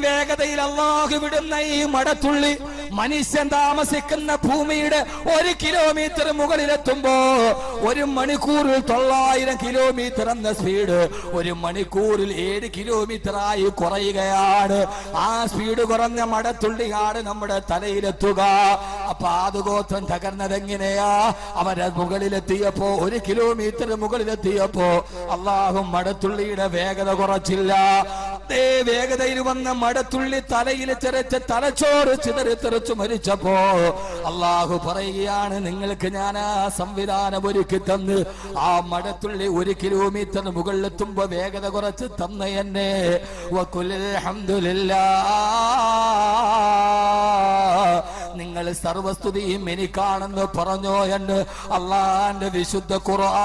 വേഗതയിൽ അല്ലാഹു വിടുന്ന ഈ മടത്തുള്ളി മനുഷ്യൻ താമസിക്കുന്ന ഭൂമിയുടെ 1 കിലോമീറ്റർ മുകളിലെത്തുമ്പോ 1 മണിക്കൂറിൽ 900 കിലോമീറ്റർ എന്ന സ്പീഡ് 1 മണിക്കൂറിൽ 7 കിലോമീറ്റർ ആയി കുറയുകയാണ്. ആ സ്പീഡ് കുറഞ്ഞ മടത്തുള്ളിയാണ് നമ്മുടെ തലയിലെത്തുക. അപ്പൊ ആദ്യഗോത്രം തകർന്നതെങ്ങനെയാ? അവരെ മുകളിലെത്തിയപ്പോ 1 കിലോമീറ്റർ മുകളിലെത്തിയപ്പോ അല്ലാഹു മടത്തുള്ളിയുടെ വേഗത കുറച്ചില്ല. അതേ വേഗതയിൽ വന്ന മടത്തുള്ളി തലയിൽ ചെറിച്ച തലച്ചോറ് ചിതറിത്തെറിച്ചു മരിച്ചപ്പോ അല്ലാഹു പറയുകയാണ്, നിങ്ങൾക്ക് ഞാൻ ആ സംവിധാനം ഒരുക്കി തന്ന് ആ മടത്തുള്ളി 1 കിലോമീറ്റർ മുകളിലെത്തുമ്പോ വേഗത കുറച്ച് തന്ന എന്നെ വഖുലിൽ ഹംദുലില്ലാഹ്, നിങ്ങൾ സർവസ്തുതിയും എനിക്കാണെന്ന് പറഞ്ഞോ എന്ന് അള്ളാന്റെ വിശുദ്ധ ഖുർആൻ.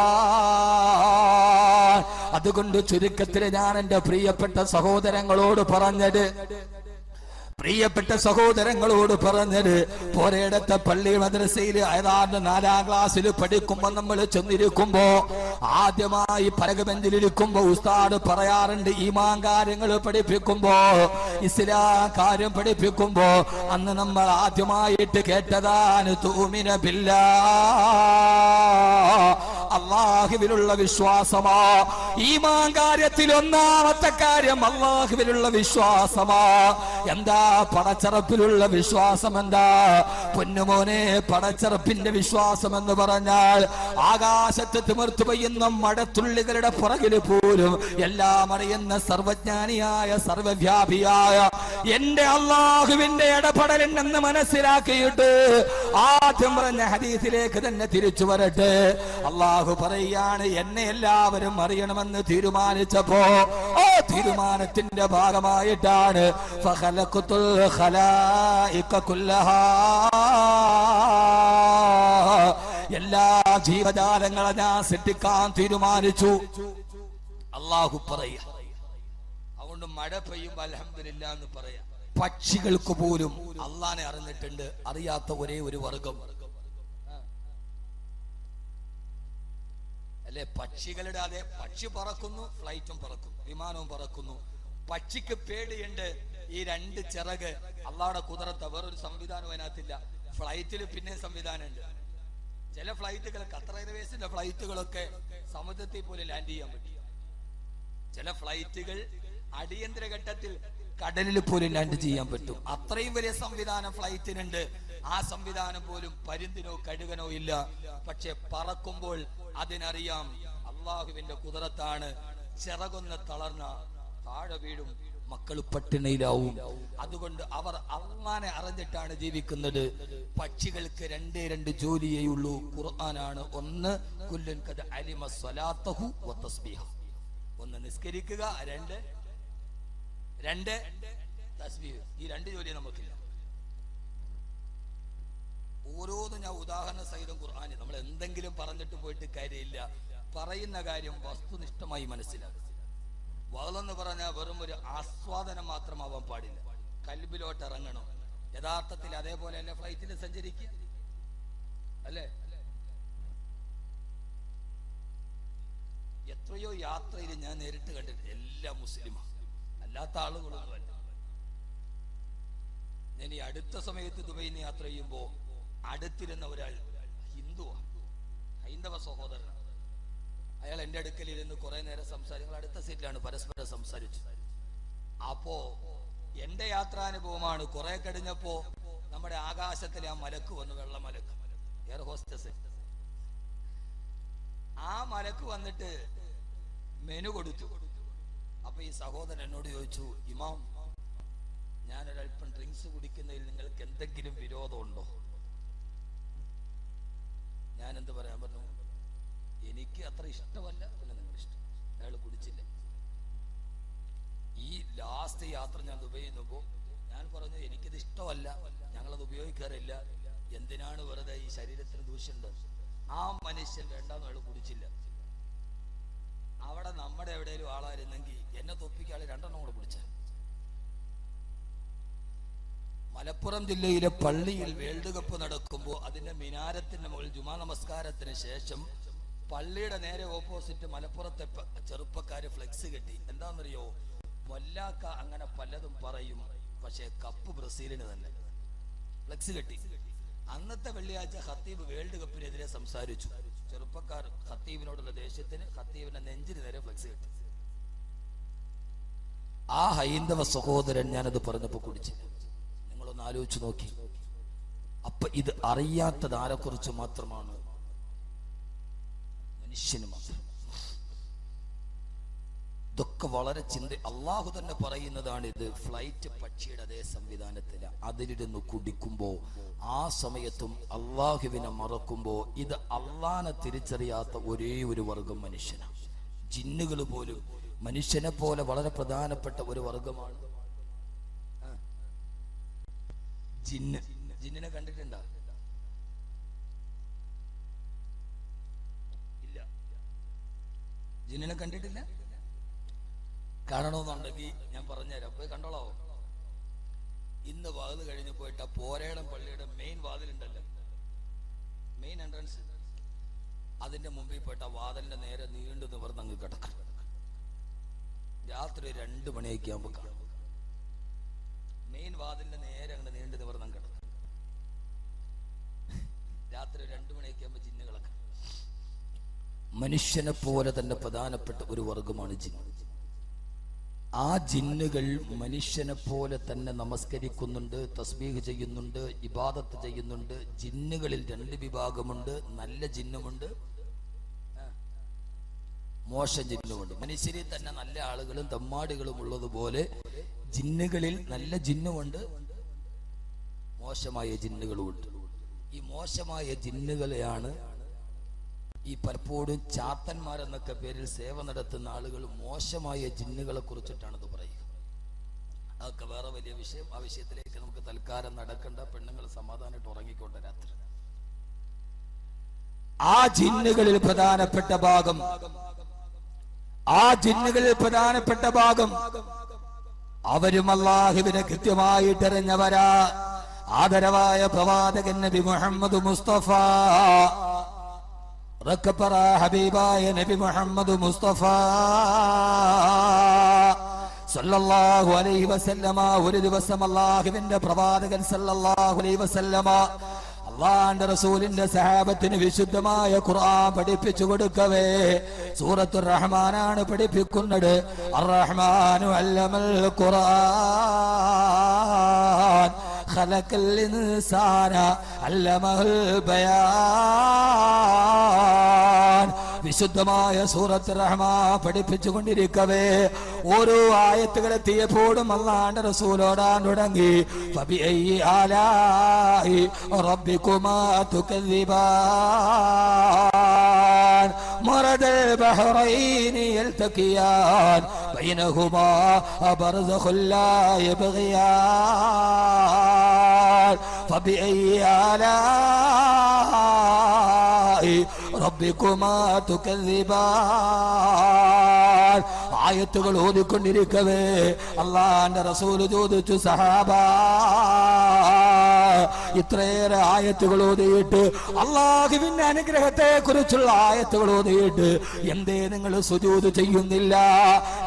അതുകൊണ്ട് ചുരുക്കത്തിൽ ഞാൻ എന്റെ പ്രിയപ്പെട്ട സഹോദരങ്ങളോട് പറഞ്ഞത് പോരേടത്തെ പള്ളി മദ്രസയിൽ ഏതാണ്ട് 4ാം ക്ലാസ്സിൽ പഠിക്കുമ്പോ നമ്മൾ ചെന്നിരിക്കുമ്പോ ആദ്യമായി പലകബെഞ്ചിലിരിക്കുമ്പോ ഉസ്താദ് പറയാറുണ്ട്, ഈമാൻ കാര്യങ്ങൾ പഠിപ്പിക്കുമ്പോ, ഇസ്ലാം കാര്യം പഠിപ്പിക്കുമ്പോ അന്ന് നമ്മൾ ആദ്യമായിട്ട് കേട്ടതാണ് തുഅ്മിന ബില്ലാഹ്, അല്ലാഹുവിലുള്ള വിശ്വാസമാ. ഈമാൻ കാര്യത്തിൽ ഒന്നാമത്തെ കാര്യം അല്ലാഹുവിലുള്ള വിശ്വാസമാ. എന്താ പടച്ചറപ്പിലുള്ള വിശ്വാസം? എന്താ പൊന്നുമോനെ, പടച്ചറപ്പിന്റെ വിശ്വാസം എന്ന് പറഞ്ഞാൽ ആകാശത്ത് തിമിർത്തു പെയ്യുന്ന മടത്തുള്ളികളുടെ പുറകില് പോലും എല്ലാം അറിയുന്ന സർവജ്ഞാനിയായ സർവവ്യാപിയായ എന്റെ അല്ലാഹുവിന്റെ ഇടപെടലെന്ന് മനസ്സിലാക്കിയിട്ട് ആദ്യം പറഞ്ഞ ഹദീസിലേക്ക് തന്നെ തിരിച്ചു വരട്ടെ. അല്ലാഹു പറയാണ്, എന്നെ എല്ലാവരും അറിയണമെന്ന് തീരുമാനിച്ചപ്പോ ആ തീരുമാനത്തിന്റെ ഭാഗമായിട്ടാണ് ഫഖലഖതുൽ ഖലായിക കുല്ലഹാ, എല്ലാ ജീവജാലങ്ങളെ ഞാൻ സൃഷ്ടിക്കാൻ തീരുമാനിച്ചു. അല്ലാഹു പറയാ. അതുകൊണ്ട് മഴ പെയ്യുമ്പോ അൽഹംദുലില്ലാ എന്ന് പറയാം. പക്ഷികൾക്ക് പോലും അള്ളാനെ അറിഞ്ഞിട്ടുണ്ട്, അറിയാത്ത ഒരേ ഒരു വർഗം അല്ലെ പക്ഷികളുടെ. അതെ, പക്ഷി പറക്കുന്നു, ഫ്ലൈറ്റും പറക്കുന്നു, വിമാനവും പറക്കുന്നു. പക്ഷിക്ക് പേടിയുണ്ട് ഈ 2 ചിറക്. അള്ളാഹുടെ കുദറത്ത, വേറൊരു സംവിധാനം അതിനകത്തില്ല. ഫ്ലൈറ്റിൽ പിന്നെ സംവിധാനമുണ്ട്. ചില ഫ്ലൈറ്റുകൾ, ഖത്തർ എയർവേസിന്റെ ഫ്ലൈറ്റുകളൊക്കെ സമുദ്രത്തിൽ പോലും ലാൻഡ് ചെയ്യാൻ പറ്റും. ചില ഫ്ലൈറ്റുകൾ അടിയന്തര ഘട്ടത്തിൽ കടലിൽ പോലും ലാൻഡ് ചെയ്യാൻ പറ്റും. അത്രയും വലിയ സംവിധാനം ഫ്ലൈറ്റിനുണ്ട്. ആ സംവിധാനം പോലും പരുന്തിനോ കഴുകനോ ഇല്ല. പക്ഷെ പറക്കുമ്പോൾ അതിനറിയാം അള്ളാഹുവിന്റെ കുദറത്താണ്. ചിറകൊന്ന് തളർന്ന താഴെ വീടും, മക്കൾ പട്ടിണിയിലാവും. അതുകൊണ്ട് അവർ അള്ളാനെ അറിഞ്ഞിട്ടാണ് ജീവിക്കുന്നത്. പക്ഷികൾക്ക് 2 ജോലിയേ ഉള്ളൂ. ഖുർആനാണ്. ഒന്ന് കുല്ലൻ ഖദ അലിമ സ്വലാത്തഹു വ തസ്ബീഹ, ഒന്ന് നിസ്കരിക്കുക, 2 തസ്ബീഹ്. ഈ 2 ജോലി നമുക്കില്ല. ഓരോന്നും ഞാൻ ഉദാഹരണ സഹിതം ഖുർആനിൽ, നമ്മൾ എന്തെങ്കിലും പറഞ്ഞിട്ട് പോയിട്ട് കാര്യമില്ല. പറയുന്ന കാര്യം വസ്തുനിഷ്ഠമായി മനസ്സിലാക്കുക. വഅളെന്ന് പറഞ്ഞാൽ വെറും ഒരു ആസ്വാദനം മാത്രമാവാൻ പാടില്ല, കൽബിലോട്ട് ഇറങ്ങണം. യഥാർത്ഥത്തിൽ അതേപോലെ അല്ലേ ഫ്ലൈറ്റിൽ സഞ്ചരിക്കുക അല്ലേ? എത്രയോ യാത്രയിൽ ഞാൻ നേരിട്ട് കണ്ടിട്ട് എല്ലാ മുസ്ലിമാണ്, അല്ലാത്ത ആളുകളൊന്നും അല്ല. ഞാൻ ഈ അടുത്ത സമയത്ത് ദുബൈയിൽ നിന്ന് യാത്ര ചെയ്യുമ്പോ അടുത്തിരുന്ന ഒരാൾ ഹിന്ദുവാണ്, ഹൈന്ദവ സഹോദരനാണ്. അയാൾ എന്റെ അടുക്കലിരുന്ന് കുറെ നേരം സംസാരിച്ചു. അടുത്ത സീറ്റിലാണ്, പരസ്പരം സംസാരിച്ചു. അപ്പോ എന്റെ യാത്രാനുഭവമാണ്. കുറെ കഴിഞ്ഞപ്പോ നമ്മുടെ ആകാശത്തിലെ ആ മലക്ക് വന്നു, വെള്ള മലക്ക്, എയർ ഹോസ്റ്റസ്. ആ മലക്ക് വന്നിട്ട് മെനു കൊടുത്തു. അപ്പൊ ഈ സഹോദരൻ എന്നോട് ചോദിച്ചു, ഇമാം, ഞാനൊരൽപ്പം ഡ്രിങ്ക്സ് കുടിക്കുന്നതിൽ നിങ്ങൾക്ക് എന്തെങ്കിലും വിരോധമുണ്ടോ? ഞാൻ എന്ത് പറയാൻ പറഞ്ഞു, എനിക്ക് അത്ര ഇഷ്ടമല്ല, പിന്നെ നിങ്ങൾ ഇഷ്ടം. അയാൾ കുടിച്ചില്ല. ഈ ലാസ്റ്റ് യാത്ര ഞാൻ ദുബൈയിൽ നിന്നപ്പോ ഞാൻ പറഞ്ഞു, എനിക്കിത് ഇഷ്ടമല്ല, ഞങ്ങളത് ഉപയോഗിക്കാറില്ല, എന്തിനാണ് വെറുതെ ഈ ശരീരത്തിന് ദൂഷ്യമുണ്ട്. ആ മനുഷ്യൻ വേണ്ടാന്ന് അയാൾ കുടിച്ചില്ല. അവിടെ നമ്മുടെ എവിടെയെങ്കിലും ആളായിരുന്നെങ്കിൽ എന്നെ തൊപ്പിക്കാളി 2 എണ്ണം കൂടെ കുടിച്ച. മലപ്പുറം ജില്ലയിലെ പള്ളിയിൽ വേൾഡ് കപ്പ് നടക്കുമ്പോൾ അതിന്റെ മിനാരത്തിന്റെ മുകളിൽ ജുമാ നമസ്കാരത്തിന് ശേഷം പള്ളിയുടെ നേരെ ഓപ്പോസിറ്റ് മലപ്പുറത്തെ ചെറുപ്പക്കാര് ഫ്ലെക്സ് കെട്ടി. എന്താണെന്നറിയോ, വല്ലാക്ക അങ്ങനെ പലതും പറയും. പക്ഷേ കപ്പ് ബ്രസീലിന് തന്നെ. ഫ്ലെക്സ് കെട്ടി. അന്നത്തെ വെള്ളിയാഴ്ച ഖത്തീബ് വേൾഡ് കപ്പിനെതിരെ സംസാരിച്ചു. ചെറുപ്പക്കാർ ഖത്തീബിനോടുള്ള ദേഷ്യത്തിന് ഖത്തീബിന്റെ നെഞ്ചിന് നേരെ ഫ്ലെക്സ് കെട്ടി. ആ ഹൈന്ദവ സഹോദരൻ ഞാനത് പറഞ്ഞപ്പോ കുടിച്ചില്ല. നിങ്ങളൊന്ന് ആലോചിച്ചു നോക്കി. അപ്പൊ ഇത് അറിയാത്തത് ആരെക്കുറിച്ച് മാത്രമാണ്? മനുഷ്യന് മാത്രം. ഇതൊക്കെ വളരെ അള്ളാഹു തന്നെ പറയുന്നതാണ്. ഇത് ഫ്ലൈറ്റ് പക്ഷിയുടെ അതേ സംവിധാനത്തില. അതിലിരുന്ന് കുടിക്കുമ്പോ ആ സമയത്തും അള്ളാഹുവിനെ മറക്കുമ്പോ ഇത് അള്ളാനെ തിരിച്ചറിയാത്ത ഒരേ ഒരു വർഗം മനുഷ്യനാണ്. ജിന്നുകൾ പോലും മനുഷ്യനെ പോലെ വളരെ പ്രധാനപ്പെട്ട ഒരു വർഗമാണ് ജിന്ന്. ജിന്നിനെ കണ്ടിട്ടുണ്ടോ? ഇല്ല. ജിന്നിനെ കണ്ടിട്ടില്ല? കാണണമെന്നുണ്ടെങ്കിൽ ഞാൻ പറഞ്ഞുതരാം, പോയി കണ്ടോളോ. ഇന്ന് വാതിൽ കഴിഞ്ഞ് പോയിട്ട് ആ പോരേടം പള്ളിയുടെ മെയിൻ വാതിലുണ്ടല്ലോ, മെയിൻ എൻട്രൻസ്, അതിന്റെ മുമ്പിൽ പോയിട്ട് ആ വാതിലിന്റെ നേരെ നീണ്ടു നിവർന്ന് അങ്ങ് കിടക്കണം. രാത്രി 2 മണിയൊക്കെ ആകുമ്പോൾ കാണും. മെയിൻ വാതിലിന്റെ നേരെ അങ്ങനെ നീണ്ടു നിവർന്ന് കിടക്കും. രാത്രി 2 മണിയൊക്കെ ആകുമ്പോൾ ജിന്നുകളൊക്കെ. മനുഷ്യനെ പോലെ തന്നെ പ്രധാനപ്പെട്ട ഒരു വർഗമാണ് ജിന്ന്. ആ ജിന്നുകൾ മനുഷ്യനെ പോലെ തന്നെ നമസ്കരിക്കുന്നുണ്ട്, തസ്ബീഹ് ചെയ്യുന്നുണ്ട്, ഇബാദത്ത് ചെയ്യുന്നുണ്ട്. ജിന്നുകളിൽ 2 വിഭാഗമുണ്ട്. നല്ല ജിന്നുമുണ്ട്, മോശം ജിന്നുമുണ്ട്. മനുഷ്യരിൽ തന്നെ നല്ല ആളുകളും തമ്മാടികളും ഉള്ളതുപോലെ ജിന്നുകളിൽ നല്ല ജിന്നുമുണ്ട്, മോശമായ ജിന്നുകളുമുണ്ട്. ഈ മോശമായ ജിന്നുകളെയാണ് ഈ പലപ്പോഴും ചാത്തന്മാരെന്നൊക്കെ പേരിൽ സേവ നടത്തുന്ന ആളുകൾ മോശമായ ജിന്നുകളെ കുറിച്ചിട്ടാണ് ഇത് പറയുക. അതൊക്കെ വേറെ വലിയ വിഷയം. ആ വിഷയത്തിലേക്ക് നമുക്ക് തൽക്കാലം നടക്കണ്ട. പെണ്ണുങ്ങൾ സമാധാനമായിട്ട് ഉറങ്ങിക്കോട്ടെ രാത്രി. ആ ജിന്നുകളിൽ പ്രധാനപ്പെട്ട ഭാഗം അവരും അല്ലാഹുവിനെ കൃത്യമായിട്ട് അറിഞ്ഞവരാ. ആദരവായ പ്രവാചകൻ നബി മുഹമ്മദ് മുസ്തഫ, ഹബീബായ നബി മുഹമ്മദ് മുസ്തഫ സല്ലല്ലാഹു അലൈഹി വസല്ലമ ഒരു ദിവസം അല്ലാഹുവിന്റെ പ്രവാചകൻ സല്ലല്ലാഹു അലൈഹി വസല്ലമ അല്ലാഹുവിന്റെ റസൂലിന്റെ സഹാബത്തിന് വിശുദ്ധമായ ഖുർആൻ പഠിപ്പിച്ചു കൊടുക്കവേ സൂറത്തുർ റഹ്മാനാണ് പഠിപ്പിക്കുന്നത്. അർ-റഹ്മാനു അല്ലമൽ ഖുർആൻ ഖലഖൽ ഇൻസാന അല്ലമഹുൽ ബയാൻ. വിശുദ്ധമായ സൂറത്ത് റഹ്മാൻ പഠിപ്പിച്ചു കൊണ്ടിരിക്കവേ ഓരോ ആയത്തുകൾ എത്തിയപ്പോഴും അല്ലാഹുവിന്റെ റസൂലോടാൻ തുടങ്ങി. ഫബിഅയ്യി ആലാഇ റബ്ബികുമാ തുകദ്ദിബാൻ മറദൽ ബഹ്റൈനി യൽതഖിയാൻ ബൈനഹുമാ ബർസഖുൻ ലാ യബ്ഗിയാൻ ഫബിഅയ്യി ആലാഇ റബ്ബികുമാ തുകദ്ദിബാൻ. ആയത്തുകൾ ഓതിക്കൊണ്ടിരിക്കവേ അല്ലാഹുവിന്റെ റസൂൽ ചോദിച്ചു, സഹാബാ ഇത്രയേറെ ആയത്തുകൾ ഓതിയിട്ട്, അല്ലാഹുവിന്റെ അനുഗ്രഹത്തെ കുറിച്ചുള്ള ആയത്തുകൾ ഓതിയിട്ട് എന്തേ നിങ്ങൾ സുജൂദ് ചെയ്യുന്നില്ല?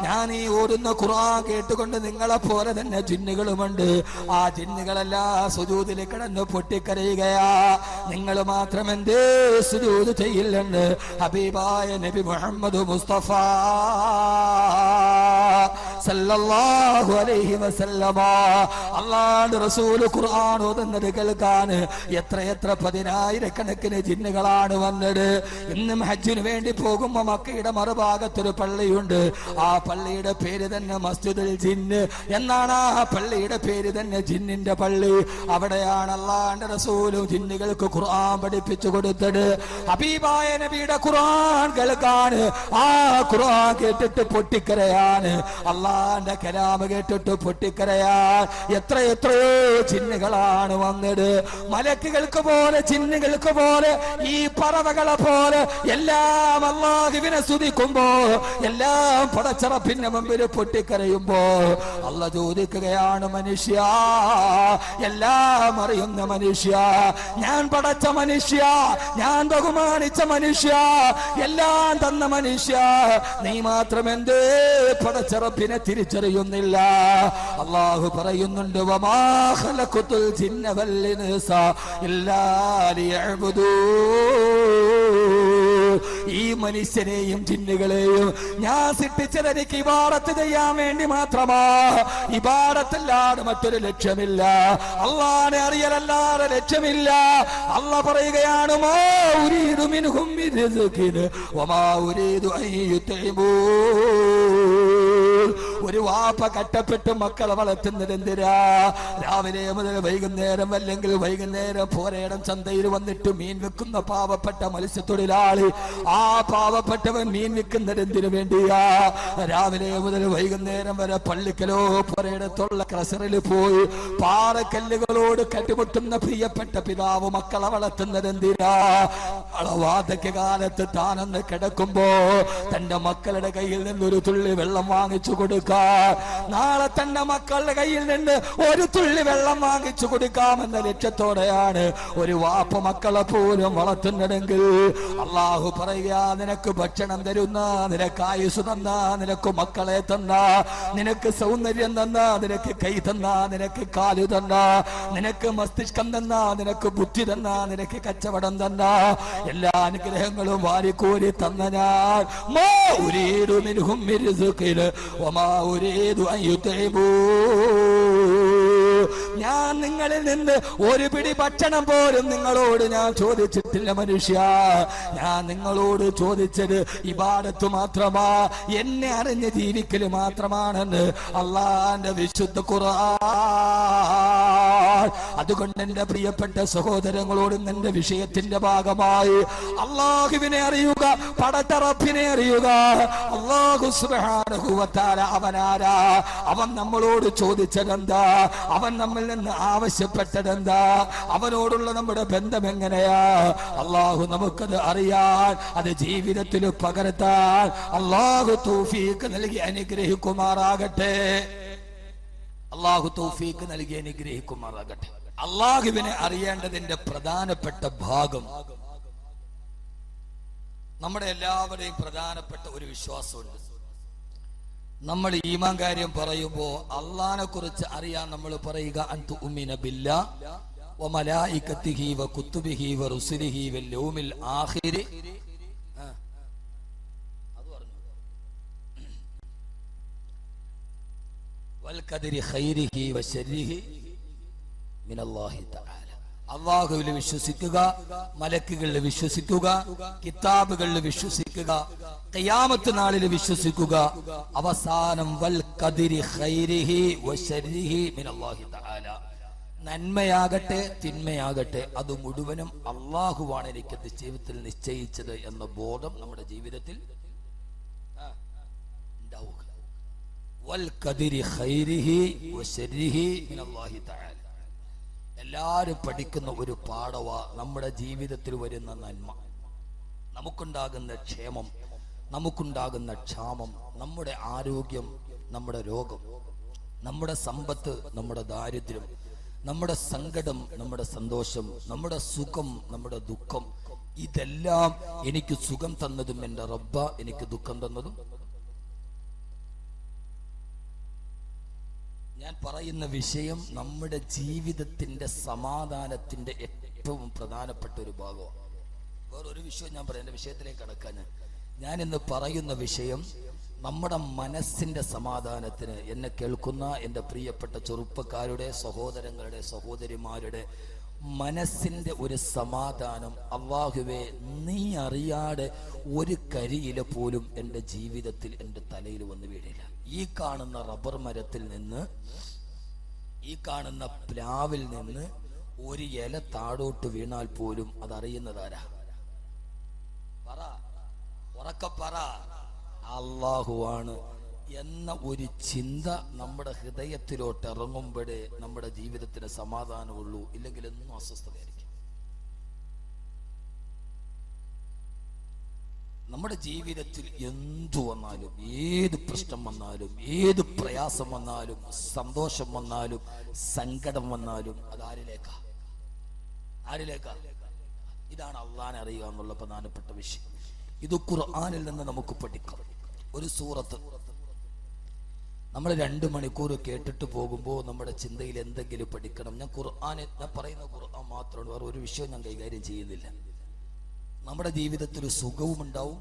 ഞാൻ ഈ ഓതുന്ന ഖുർആൻ കേട്ടുകൊണ്ട് നിങ്ങളെ പോലെ തന്നെ ജിന്നുകളുമുണ്ട്. ആ ജിന്നുകളെല്ലാം സുജൂദിൽ കിടന്ന് പൊട്ടിക്കരയുകയാ. നിങ്ങൾ മാത്രം എന്തേ സുജൂദ് ചെയ്യില്ലെന്ന് ഹബീബായ നബി മുഹമ്മദ് മുസ്തഫ സല്ലല്ലാഹു അലൈഹി വസല്ലമ. അല്ലാഹുവിന്റെ റസൂൽ ഖുർആൻ ഓതുന്നത് കേൾക്കാൻ എത്ര പതിനായിരക്കണക്കിന് ജിന്നുകളാണ് വന്നത്. ഇന്നും ഹജ്ജിന് വേണ്ടി പോകുമ്പോ മക്കയുടെ മറുഭാഗത്തൊരു പള്ളിയുണ്ട്. ആ പള്ളിയുടെ പേര് തന്നെ മസ്ജിദുൽ ജിന്ന് എന്നാണ്. ആ പള്ളിയുടെ പേര് തന്നെ ജിന്നിന്റെ പള്ളി. അവിടെയാണ് അല്ലാഹുവിന്റെ റസൂലും ജിന്നുകൾക്ക് ഖുർആൻ പഠിപ്പിച്ചു കൊടുത്തത്. ഹബീബായ നബിയുടെ ഖുർആൻ കേൾക്കാൻ, ആ ഖുർആൻ കേട്ടിട്ട് പൊട്ടിക്കരയാണ്. അല്ലാഹുവിന്റെ കലാം കേട്ടിട്ട് പൊട്ടിക്കരയാൻ എത്രയോ ജിന്നുകളാണ് വന്നത്. മലക്കുകൾക്ക് പോലെ ജിന്നുകൾക്ക് പോലെ ഈ പറവകളെ പോലെ എല്ലാം അല്ലാഹുവിനെ സ്തുതിക്കുമ്പോ, എല്ലാം പടച്ചറപ്പിന്റെ മുമ്പിൽ പൊട്ടിക്കരയുമ്പോ അല്ലാഹു ചോദിക്കുകയാണ്, മനുഷ്യ, എല്ലാം അറിയുന്ന മനുഷ്യ, ഞാൻ പടച്ച മനുഷ്യ, ഞാൻ ബഹുമാനിച്ച മനുഷ്യ, എല്ലാം തന്ന മനുഷ്യ, നീ മാത്രം എന്തേ പടച്ചറപ്പിനെ തിരിച്ചറിയുന്നില്ല. അള്ളാഹു പറയുന്നുണ്ട്, വമാ ഖലഖതുൽ ജിന്ന വൽ ഇൻസ ഇല്ലാ ലിയഅ്ബുദൂൻ. ഈ മനുഷ്യനെയും ജിന്നുകളെയും ഞാൻ സൃഷ്ടിച്ചത് എനിക്ക് ഇബാദത്ത് ചെയ്യാൻ വേണ്ടി മാത്രമാ. ഇബാദത്തല്ലാതെ മറ്റൊരു ലക്ഷ്യമില്ല. അള്ളാഹനെ അറിയലല്ലാതെ ലക്ഷ്യമില്ല. അള്ളാഹ് പറയുകയാണ്, മാ ഉരീദു മിൻഹും മിൻ റിസ്ഖിൻ വമാ ഉരീദു അൻ യുത്ഇമൂൻ. ഒരു വാപ്പ കട്ടപ്പെട്ട് മക്കളെ വളർത്തുന്നത് എന്തിനാ? രാവിലെ മുതൽ വൈകുന്നേരം, അല്ലെങ്കിൽ വൈകുന്നേരം പോരേടം ചന്തയിൽ വന്നിട്ട് മീൻ വെക്കുന്ന പാവപ്പെട്ട മത്സ്യത്തൊഴിലാളി, ആ പാവപ്പെട്ടവൻ മീൻ വിൽക്കുന്നത് എന്തിനു വേണ്ടിയാ? രാവിലെ മുതൽ വൈകുന്നേരം വരെ പള്ളിക്കലോ പുരയിടത്തുള്ള ക്രഷറിൽ പോയി പാറക്കല്ലുകളോട് കണ്ടുമുട്ടുന്ന പ്രിയപ്പെട്ട പിതാവ് മക്കളെ വളർത്തുന്നത് എന്തിനാ? വാർദ്ധക്യകാലത്ത് താനൊന്ന് കിടക്കുമ്പോ തന്റെ മക്കളുടെ കയ്യിൽ നിന്ന് ഒരു തുള്ളി വെള്ളം വാങ്ങിച്ചു കൊടുക്കാൻ, നാളെ തന്റെ മക്കളുടെ കയ്യിൽ നിന്ന് ഒരു തുള്ളി വെള്ളം വാങ്ങിച്ചു കൊടുക്കാമെന്ന ലക്ഷ്യത്തോടെയാണ് ഒരു വാപ്പ മക്കളെ പോലും വളർത്തുന്നതെങ്കിൽ അള്ളാഹു പറയുക, നിനക്ക് ഭക്ഷണം തരുന്ന, നിനക്ക് ആയുസ് തന്ന, നിനക്ക് മക്കളെ തന്ന, നിനക്ക് സൗന്ദര്യം തന്ന, നിനക്ക് കൈ തന്ന, നിനക്ക് കാല് തന്ന, നിനക്ക് മസ്തിഷ്കം തന്ന, നിനക്ക് ബുദ്ധി തന്ന, നിനക്ക് കച്ചവടം തന്ന, എല്ലാ അനുഗ്രഹങ്ങളും വാരിക്കോരി തന്ന ഞാൻ, മാ ഉരീദു മിൻഹും മിൻ റിസ്ഖിൻ വമാ ഉരീദു അൻ യുത്ഇമൂൻ. ഞാൻ നിങ്ങളിൽ നിന്ന് ഒരു പിടി ഭക്ഷണം പോലും നിങ്ങളോട് ഞാൻ ചോദിച്ചിട്ടില്ല മനുഷ്യ. ഞാൻ നിങ്ങളോട് ചോദിച്ചത് ഇബാദത്ത് മാത്രമാ, എന്നെ അറിഞ്ഞ് ജീവിക്കൽ മാത്രമാണെന്ന് അള്ളാന്റെ വിശുദ്ധ ഖുർആൻ. അതുകൊണ്ട് എന്റെ പ്രിയപ്പെട്ട സഹോദരങ്ങളോടും എന്റെ വിഷയത്തിന്റെ ഭാഗമായി അള്ളാഹുവിനെ അറിയുക, പടച്ച റബ്ബിനെ അറിയുക. അല്ലാഹു സുബ്ഹാനഹു വ തആല അവനാരാ? അവൻ നമ്മളോട് ചോദിച്ചതെന്താ? അവൻ നമ്മിൽ നിന്ന് ആവശ്യപ്പെട്ടതെന്താ? അവനോടുള്ള നമ്മുടെ ബന്ധം എങ്ങനെയാ? അള്ളാഹു നമുക്കത് അറിയാൻ, അത് ജീവിതത്തിൽ പകർത്താൻ അള്ളാഹു തൗഫീഖ് നൽകി അനുഗ്രഹിക്കുമാറാകട്ടെ. അള്ളാഹു തൗഫീഖ് നൽകി അനുഗ്രഹിക്കുമാറാകട്ടെ. അള്ളാഹുവിനെ അറിയേണ്ടതിന്റെ പ്രധാനപ്പെട്ട ഭാഗം, നമ്മുടെ എല്ലാവരുടെയും പ്രധാനപ്പെട്ട ഒരു വിശ്വാസമുണ്ട്. നമ്മൾ ഈമാൻ കാര്യം പറയുമ്പോ അള്ളാഹിനെ കുറിച്ച് അറിയാൻ നമ്മൾ പറയുക, അൻതു ഉമ്മിന ബില്ലാഹ് വ മലായികതിഹി വ കുതുബിഹി വ റുസുലിഹി വൽ യൗമിൽ ആഖിരി. അത് പറഞ്ഞു, വൽ ഖദരി ഖൈരിഹി വ ശർരിഹി മിനല്ലാഹി തആല. അള്ളാഹുവിൽ വിശ്വസിക്കുക, മലക്കുകളിൽ വിശ്വസിക്കുക, കിതാബുകളിൽ വിശ്വസിക്കുക, ഖിയാമത്ത് നാളിൽ വിശ്വസിക്കുക, അവസാനം വൽ ഖദരി ഖൈരിഹി വ ശർരിഹി മിനല്ലാഹി തആല. നന്മയാകട്ടെ തിന്മയാകട്ടെ അത് മുഴുവനും അള്ളാഹുവാണ് എനിക്കത് ജീവിതത്തിൽ നിശ്ചയിച്ചത് എന്ന ബോധം നമ്മുടെ ജീവിതത്തിൽ ഉണ്ടാവുക. വൽ ഖദരി ഖൈരിഹി വ ശർരിഹി മിനല്ലാഹി തആല. എല്ലാരും പഠിക്കുന്ന ഒരു പാഠവാ നമ്മുടെ ജീവിതത്തിൽ വരുന്ന നന്മ, നമുക്കുണ്ടാകുന്ന ക്ഷേമം, നമുക്കുണ്ടാകുന്ന ക്ഷാമം, നമ്മുടെ ആരോഗ്യം, നമ്മുടെ രോഗം, നമ്മുടെ സമ്പത്ത്, നമ്മുടെ ദാരിദ്ര്യം, നമ്മുടെ സങ്കടം, നമ്മുടെ സന്തോഷം, നമ്മുടെ സുഖം, നമ്മുടെ ദുഃഖം, ഇതെല്ലാം എനിക്ക് സുഖം തന്നതും എൻ്റെ റബ്ബ എനിക്ക് ദുഃഖം തന്നതും. ഞാൻ പറയുന്ന വിഷയം നമ്മുടെ ജീവിതത്തിന്റെ സമാധാനത്തിന്റെ ഏറ്റവും പ്രധാനപ്പെട്ട ഒരു ഭാഗമാണ്. വേറൊരു വിഷയം ഞാൻ പറയാം, എൻ്റെ വിഷയത്തിലേക്ക് കടക്കാൻ. ഞാൻ ഇന്ന് പറയുന്ന വിഷയം നമ്മുടെ മനസ്സിന്റെ സമാധാനത്തിന്, എന്നെ കേൾക്കുന്ന എൻ്റെ പ്രിയപ്പെട്ട ചെറുപ്പക്കാരുടെ, സഹോദരങ്ങളുടെ, സഹോദരിമാരുടെ മനസ്സിന്റെ ഒരു സമാധാനം. അല്ലാഹുവേ, നീ അറിയാതെ ഒരു കരിയില പോലും എൻ്റെ ജീവിതത്തിൽ എൻ്റെ തലയിൽ വന്ന് വീഴില്ല. ഈ കാണുന്ന റബ്ബർ മരത്തിൽ നിന്ന്, ഈ കാണുന്ന പ്ലാവിൽ നിന്ന് ഒരു ഇല താഴോട്ട് വീണാൽ പോലും അതറിയുന്നതാരാ? പറ, ഉറക്കെ പറ. അല്ലാഹുവാണ് എന്ന ഒരു ചിന്ത നമ്മുടെ ഹൃദയത്തിലോട്ട് ഇറങ്ങുമ്പോഴേ നമ്മുടെ ജീവിതത്തിന് സമാധാനമുള്ളൂ. ഇല്ലെങ്കിൽ എന്നും അസ്വസ്ഥതയായിരിക്കും. നമ്മുടെ ജീവിതത്തിൽ എന്തു വന്നാലും, ഏത് പ്രശ്നം വന്നാലും, ഏത് പ്രയാസം വന്നാലും, സന്തോഷം വന്നാലും, സങ്കടം വന്നാലും, അത് ആരിലേക്കാ? ആരിലേക്കാ? ഇതാണ് അള്ളാഹനെ അറിയുക എന്നുള്ള പ്രധാനപ്പെട്ട വിഷയം. ഇത് ഖുർആനിൽ നിന്ന് നമുക്ക് പഠിക്കാം. ഒരു സൂറത്ത് നമ്മൾ 2 മണിക്കൂർ കേട്ടിട്ട് പോകുമ്പോൾ നമ്മുടെ ചിന്തയിൽ എന്തെങ്കിലും പഠിക്കണം. ഞാൻ പറയുന്ന ഖുർആൻ മാത്രമാണ്, വേറെ ഒരു വിഷയം ഞാൻ കൈകാര്യം ചെയ്യുന്നില്ല. നമ്മുടെ ജീവിതത്തിൽ സുഖവും ഉണ്ടാവും.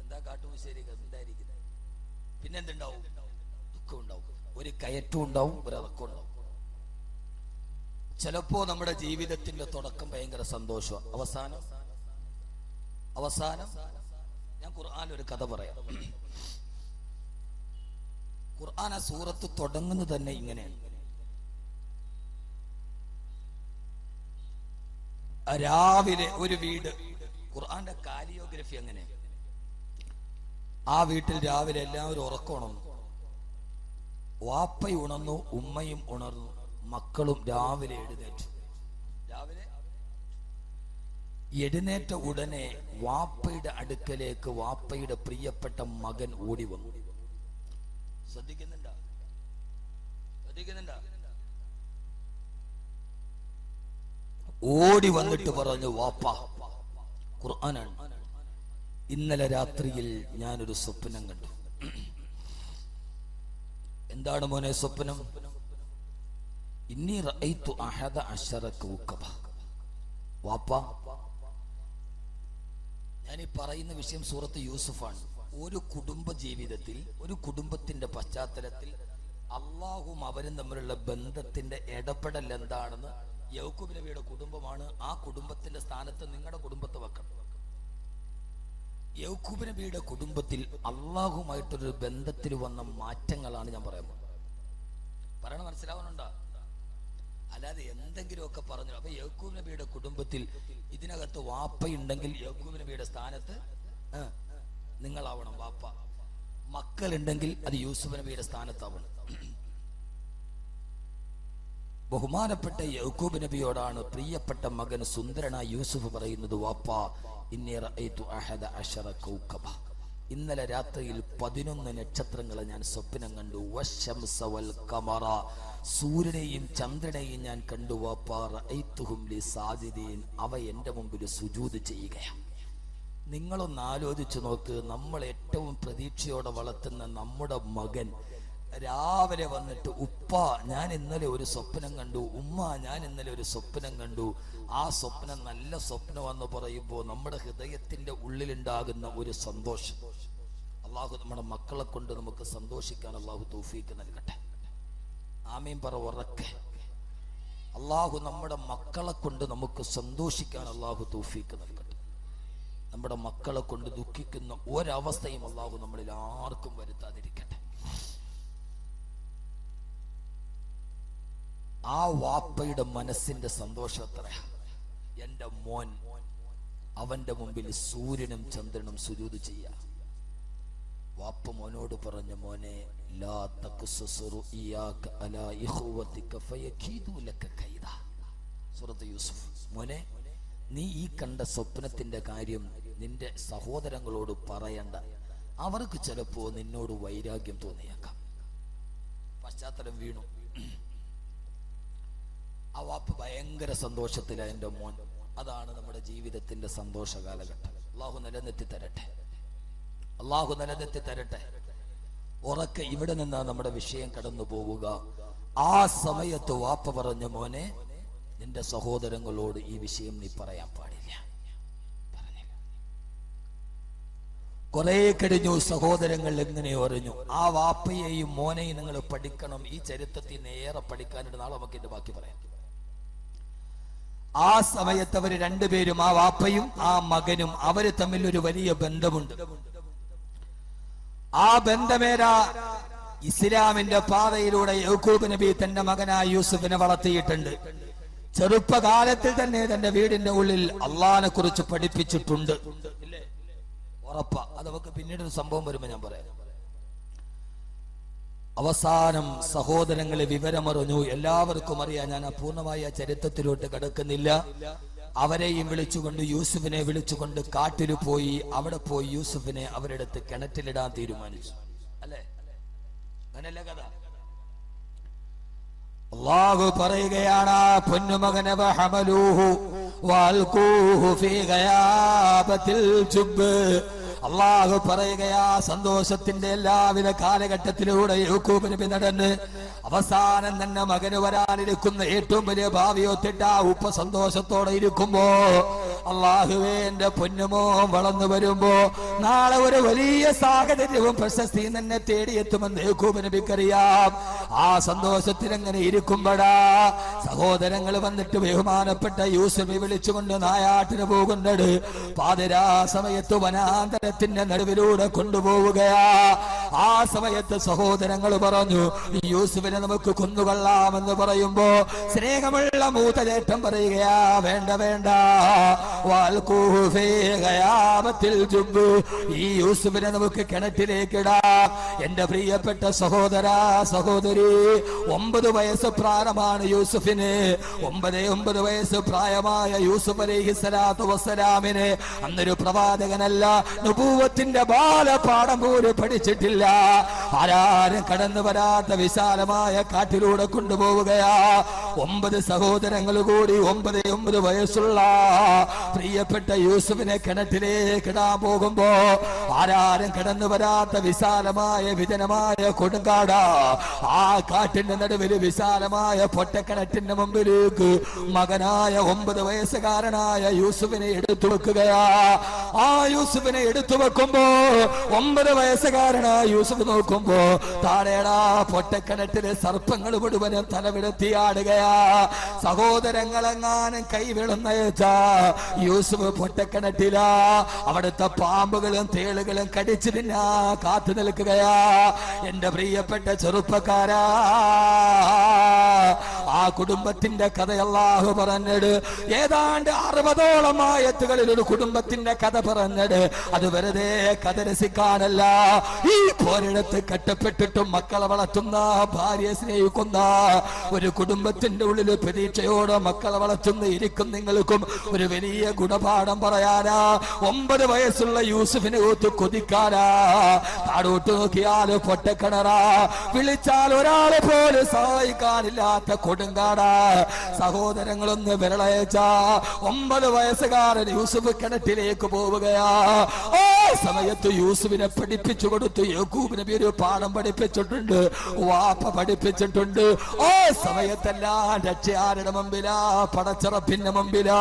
എന്താ കാട്ടുമുശ്ശേരി എന്തായിരിക്കുന്നത്? പിന്നെന്തുണ്ടാവും? ദുഃഖം ഉണ്ടാവും. ഒരു കയറ്റവും ഉണ്ടാവും, ഒരു ഇറക്കം ഉണ്ടാവും. ചിലപ്പോ നമ്മുടെ ജീവിതത്തിന്റെ തുടക്കം ഭയങ്കര സന്തോഷം, അവസാനം ഞാൻ ഖുർആനിൽ ഒരു കഥ പറയാം. ഖുർആൻ ആ സൂറത്ത് തുടങ്ങുന്നത് തന്നെ ഇങ്ങനെയാണ്. രാവിലെ ഒരു വീട്, ഖുർആന്റെ കാലിയോഗ്രഫി അങ്ങനെ. ആ വീട്ടിൽ രാവിലെ എല്ലാവരും ഉറക്കമുണർന്നു. വാപ്പയും ഉണർന്നു, ഉമ്മയും ഉണർന്നു, മക്കളും രാവിലെ എഴുന്നേറ്റ ഉടനെ വാപ്പയുടെ അടുക്കലേക്ക് വാപ്പയുടെ പ്രിയപ്പെട്ട മകൻ ഓടി വന്നു. ശ്രദ്ധിക്കുന്നുണ്ടോ? ഓടി വന്നിട്ട് പറഞ്ഞു, വാപ്പ, ഖുർആനാണ്, ഇന്നലെ രാത്രിയിൽ ഞാനൊരു സ്വപ്നം കണ്ടു. എന്താണ് മോനെ സ്വപ്നം? ഇന്നി റഅയ്തു അഹദ അശറ കൗകബ. വാപ്പ, ഞാൻ ഈ പറയുന്ന വിഷയം സൂറത്ത് യൂസുഫാണ്. ഒരു കുടുംബ ജീവിതത്തിൽ, ഒരു കുടുംബത്തിന്റെ പശ്ചാത്തലത്തിൽ അള്ളാഹും അവരും തമ്മിലുള്ള ബന്ധത്തിന്റെ ഇടപെടൽ എന്താണെന്ന്, യാക്കൂബ് നബിയുടെ കുടുംബമാണ്, ആ കുടുംബത്തിന്റെ സ്ഥാനത്ത് നിങ്ങളുടെ കുടുംബത്തെ വെക്കണം. യാക്കൂബ് നബിയുടെ കുടുംബത്തിൽ അള്ളാഹുമായിട്ടൊരു ബന്ധത്തിൽ വന്ന മാറ്റങ്ങളാണ് ഞാൻ പറയുന്നത്. പറയണ മനസ്സിലാവുന്നുണ്ടോ? അല്ലാതെ എന്തെങ്കിലുമൊക്കെ പറഞ്ഞു. അപ്പൊ യാക്കൂബ് നബിയുടെ കുടുംബത്തിൽ ഇതിനകത്ത് വാപ്പയുണ്ടെങ്കിൽ യാക്കൂബ് നബിയുടെ സ്ഥാനത്ത് നിങ്ങളാവണം വാപ്പ. മക്കളുണ്ടെങ്കിൽ അത് യൂസുഫ് നബിയുടെ സ്ഥാനത്താവണം. ബഹുമാനപ്പെട്ട യാക്കൂബ് നബിയോടാണ് പ്രിയപ്പെട്ട മകൻ സുന്ദരനായ യൂസുഫ് പറയുന്നത്, വാപ്പ, ഇന്നി റഅയ്തു അഹദ അശറ കൗകബ. ഇന്നലെ രാത്രിയിൽ 11 നക്ഷത്രങ്ങളെ ഞാൻ സ്വപ്നം കണ്ടു. വശംസ വൽ ഖമറ, സൂര്യനെയും ചന്ദ്രനെയും ഞാൻ കണ്ടു. വാപ്പ, റഅയ്തുഹും ലി സാജിദീൻ, അവ എൻ്റെ മുമ്പിൽ സുജൂദ് ചെയ്യുകയാണ്. നിങ്ങളൊന്ന് ആലോചിച്ചു നോക്ക്, നമ്മൾ ഏറ്റവും പ്രതീക്ഷയോടെ വളർത്തുന്ന നമ്മുടെ മകൻ രാവിലെ വന്നിട്ട്, ഉപ്പ, ഞാൻ ഇന്നലെ ഒരു സ്വപ്നം കണ്ടു, ഉമ്മ, ഞാൻ ഇന്നലെ ഒരു സ്വപ്നം കണ്ടു, ആ സ്വപ്നം നല്ല സ്വപ്നമെന്ന് പറയുമ്പോൾ നമ്മുടെ ഹൃദയത്തിന്റെ ഉള്ളിലുണ്ടാകുന്ന ഒരു സന്തോഷം. അള്ളാഹു നമ്മുടെ മക്കളെ കൊണ്ട് നമുക്ക് സന്തോഷിക്കാൻ അള്ളാഹു തൗഫീക്ക് നൽകട്ടെ. ആമീൻ പറ ഉറക്കെ. അള്ളാഹു നമ്മുടെ മക്കളെ കൊണ്ട് നമുക്ക് സന്തോഷിക്കാൻ അള്ളാഹു തൗഫീക്ക് നൽകട്ടെ. നമ്മുടെ മക്കളെ കൊണ്ട് ദുഃഖിക്കുന്ന ഒരവസ്ഥയും അള്ളാഹു നമ്മളിൽ ആർക്കും വരുത്താതിരിക്കട്ടെ. ആ വാപ്പയുടെ മനസ്സിന്റെ സന്തോഷം എത്രയാ. എന്റെ മോൻ, അവന്റെ മുമ്പിൽ സൂര്യനും ചന്ദ്രനും സുജൂദ് ചെയ്യാ. വാപ്പ മോനോട് പറഞ്ഞു, മോനെ, ലാ തഖ്സസ് റുഇയാക അലാ ഇഖ്വതിക ഫയകീദു ലക കൈദ. സൂറത്ത് യൂസുഫ്. മോനെ, നീ ഈ കണ്ട സ്വപ്നത്തിന്റെ കാര്യം നിന്റെ സഹോദരങ്ങളോട് പറയണ്ട, അവർക്ക് ചിലപ്പോ നിന്നോട് വൈരാഗ്യം തോന്നിയേക്കാം. പശ്ചാത്തലം വീണു. ആ വാപ്പ് ഭയങ്കര സന്തോഷത്തില എൻ്റെ മോൻ. അതാണ് നമ്മുടെ ജീവിതത്തിന്റെ സന്തോഷ കാലഘട്ടം. അള്ളാഹു നിലനിർത്തി തരട്ടെ, അള്ളാഹു നിലനിർത്തി തരട്ടെ. ഉറക്കെ ഇവിടെ നിന്നാ നമ്മുടെ വിഷയം കടന്നു പോവുക. ആ സമയത്ത് വാപ്പ പറഞ്ഞു, മോനെ, നിന്റെ സഹോദരങ്ങളോട് ഈ വിഷയം നീ പറയാൻ പാടില്ല. പറഞ്ഞില്ല. കുറെ കഴിഞ്ഞു, സഹോദരങ്ങൾ എങ്ങനെ അറിഞ്ഞു. ആ വാപ്പയെയും മോനെയും നിങ്ങൾ പഠിക്കണം. ഈ ചരിത്രത്തിൽ നേരെ പഠിക്കാനുണ്ട്. നാളെ നമുക്ക് ഇതിന്റെ ബാക്കി പറയാം. ആ സമയത്ത് അവര് രണ്ടുപേരും, ആ വാപ്പയും ആ മകനും, അവര് തമ്മിൽ ഒരു വലിയ ബന്ധമുണ്ട്. ആ ബന്ധമേരാ ഇസ്ലാമിന്റെ പാതയിലൂടെ യാക്കൂബ് നബി തന്റെ മകനായ യൂസുഫിനെ വളർത്തിയിട്ടുണ്ട്. ചെറുപ്പകാലത്തിൽ തന്നെ തന്റെ വീടിന്റെ ഉള്ളിൽ അള്ളാഹിനെ കുറിച്ച് പഠിപ്പിച്ചിട്ടുണ്ട്. ഉറപ്പാ. അത് നമുക്ക് പിന്നീട് ഒരു സംഭവം വരുമ്പോ ഞാൻ പറയാം. അവസാനം സഹോദരങ്ങളെ വിവരമറിഞ്ഞു. എല്ലാവർക്കും അറിയാം. ഞാൻ പൂർണ്ണമായ ചരിത്രത്തിലോട്ട് കടക്കുന്നില്ല. അവരെയും വിളിച്ചുകൊണ്ട്, യൂസുഫിനെ വിളിച്ചുകൊണ്ട് കാട്ടിൽ പോയി. അവിടെ പോയി യൂസുഫിനെ അവരുടെ അടുത്ത് കിണറ്റിലിടാൻ തീരുമാനിച്ചു. അല്ലേ? അങ്ങനല്ലേ കഥ? അല്ലാഹു പറയുകയാണ്, പൊന്നുമകനെ വഹമലൂഹു വൽഖൂഹു ഫീ ഗയാബത്തിൽ ജുബ്ബ്, അള്ളാഹു പറയുകയാ, സന്തോഷത്തിന്റെ എല്ലാവിധ കാലഘട്ടത്തിലൂടെ യാക്കൂബ് നബി നടന്ന് അവസാനം തന്നെ മകന് വരാനിരിക്കുന്ന ഏറ്റവും വലിയ ഭാവിയൊത്തിട്ട് ആ ഉപ്പ സന്തോഷത്തോടെ ഇരിക്കുമ്പോ, അള്ളാഹുവേ എന്റെ പൊന്നുമോ വളർന്നു വരുമ്പോ നാളെ ഒരു വലിയ സാഹചര്യവും പ്രശസ്തിയും തന്നെ തേടിയെത്തുമെന്ന് യാക്കൂബ് നബിക്കറിയാം. ആ സന്തോഷത്തിൽ എങ്ങനെ ഇരിക്കുമ്പോഴാ സഹോദരങ്ങൾ വന്നിട്ട് ബഹുമാനപ്പെട്ട യൂസുഫെ വിളിച്ചുകൊണ്ട് നായാട്ടിന് പോകുന്നത്. പാതിരാ സമയത്ത് വനാന്തരത്തിന്റെ നടുവിലൂടെ കൊണ്ടുപോവുകയാ. ആ സമയത്ത് സഹോദരങ്ങൾ പറഞ്ഞു, യൂസുഫിനെ നമുക്ക് കൊന്നുകൊള്ളാമെന്ന് പറയുമ്പോ സ്നേഹമുള്ള മൂത്തചേട്ടൻ പറയുകയാ, വേണ്ട വേണ്ട, ഈ യൂസുഫിനെ നമുക്ക് കിണറ്റിലേക്കിടാം. എന്റെ പ്രിയപ്പെട്ട സഹോദര സഹോദരി, 9 വയസ്സ് പ്രായമാണ് യൂസുഫിന്. 9 വയസ്സ് പ്രായമായ യൂസുഫ് അലൈഹിസ്സലാത്തു വസ്സലാമിന് അന്നൊരു പ്രവാചകനല്ല, നുബൂവത്തിന്റെ ബാലപാഠം പോലും പഠിച്ചിട്ടില്ല. ആരാരും കടന്നു വരാത്ത വിശാലമായ കാട്ടിലൂടെ കൊണ്ടുപോവുകയാ. 9 സഹോദരങ്ങൾ കൂടി 9 വയസ്സുള്ള പ്രിയപ്പെട്ട യൂസുഫിനെ കിണറ്റിലേക്ക് ഇടാൻ പോകുമ്പോ ആരാരും കടന്നു വരാത്ത വിശാലമായ വിജനമായ കൊടുങ്കാട്, ആ കാട്ടിന്റെ നടുവിൽ വിശാലമായ പൊട്ടക്കിണറ്റിന്റെ മുമ്പിലേക്ക് മകനായ 9 വയസ്സുകാരനായ യൂസുഫിനെ എടുത്തു വെക്കുകയാ. ആ യൂസുഫിനെ എടുത്തു വെക്കുമ്പോ 9 വയസ്സുകാരനായ യൂസുഫ് നോക്കുമ്പോ താഴേടാ പൊട്ടക്കിണറ്റിലെ സർപ്പങ്ങൾ മുഴുവനും തലവിടത്തിയാടുകയാ. സഹോദരങ്ങളെങ്ങാനും കൈവിളുന്നയച്ചാ യൂസുഫ് പൊട്ടക്കിണറ്റിലാ. അവിടുത്തെ പാമ്പുകളും തേളുകളും കടിച്ചു തിന്നാ കാത്തു നിൽക്കുകയാ. എന്റെ പ്രിയപ്പെട്ട ചെറുപ്പക്കാരാ, ആ കുടുംബത്തിന്റെ കഥ അല്ലാഹു പറഞ്ഞത് ഏതാണ്ട് 60ഓളം ആയത്തുകളിൽ ഒരു കുടുംബത്തിന്റെ കഥ പറഞ്ഞത്. അത് വെറുതെ കഥ രസിക്കാനല്ല. ഈ പോരിടത്ത് കെട്ടപ്പെട്ടിട്ടും മക്കളെ വളർത്തുന്ന, ഭാര്യയെ സ്നേഹിക്കുന്ന ഒരു കുടുംബത്തിന്റെ ഉള്ളിൽ പ്രതീക്ഷയോടെ മക്കളെ വളർത്തുന്ന ഇരിക്കും നിങ്ങൾക്കും ഒരു വലിയ ഗുണപാഠം പറയാനാ. 9 വയസ്സുള്ള യൂസുഫിനെ ഓത്ത് കൊതിക്കാനാ. താഴോട്ട് നോക്കിയാൽ പൊട്ടക്കിണറാ, വിളിച്ചാൽ ഒരാളെ പോലും സഹായിക്കാനില്ലാത്ത കൊടുങ്കാടാ. സഹോദരങ്ങളൊന്ന് വിരളയച്ചാ 9 വയസ്സുകാരൻ യൂസുഫ് കിണറ്റിലേക്ക് പോവുകയാ. ആ സമയത്ത് യൂസുഫിനെ പഠിപ്പിച്ചു കൊടുത്തു. യാക്കൂബ് നബി ഒരു പാഠം പഠിപ്പിച്ചിട്ടുണ്ട്, വാപ്പ പഠിപ്പിച്ചിട്ടുണ്ട്. ആ സമയത്തെല്ലാം രക്ഷ ആരുടെ മുമ്പിലാ? പടച്ചിറപ്പിന്റെ മുമ്പിലാ.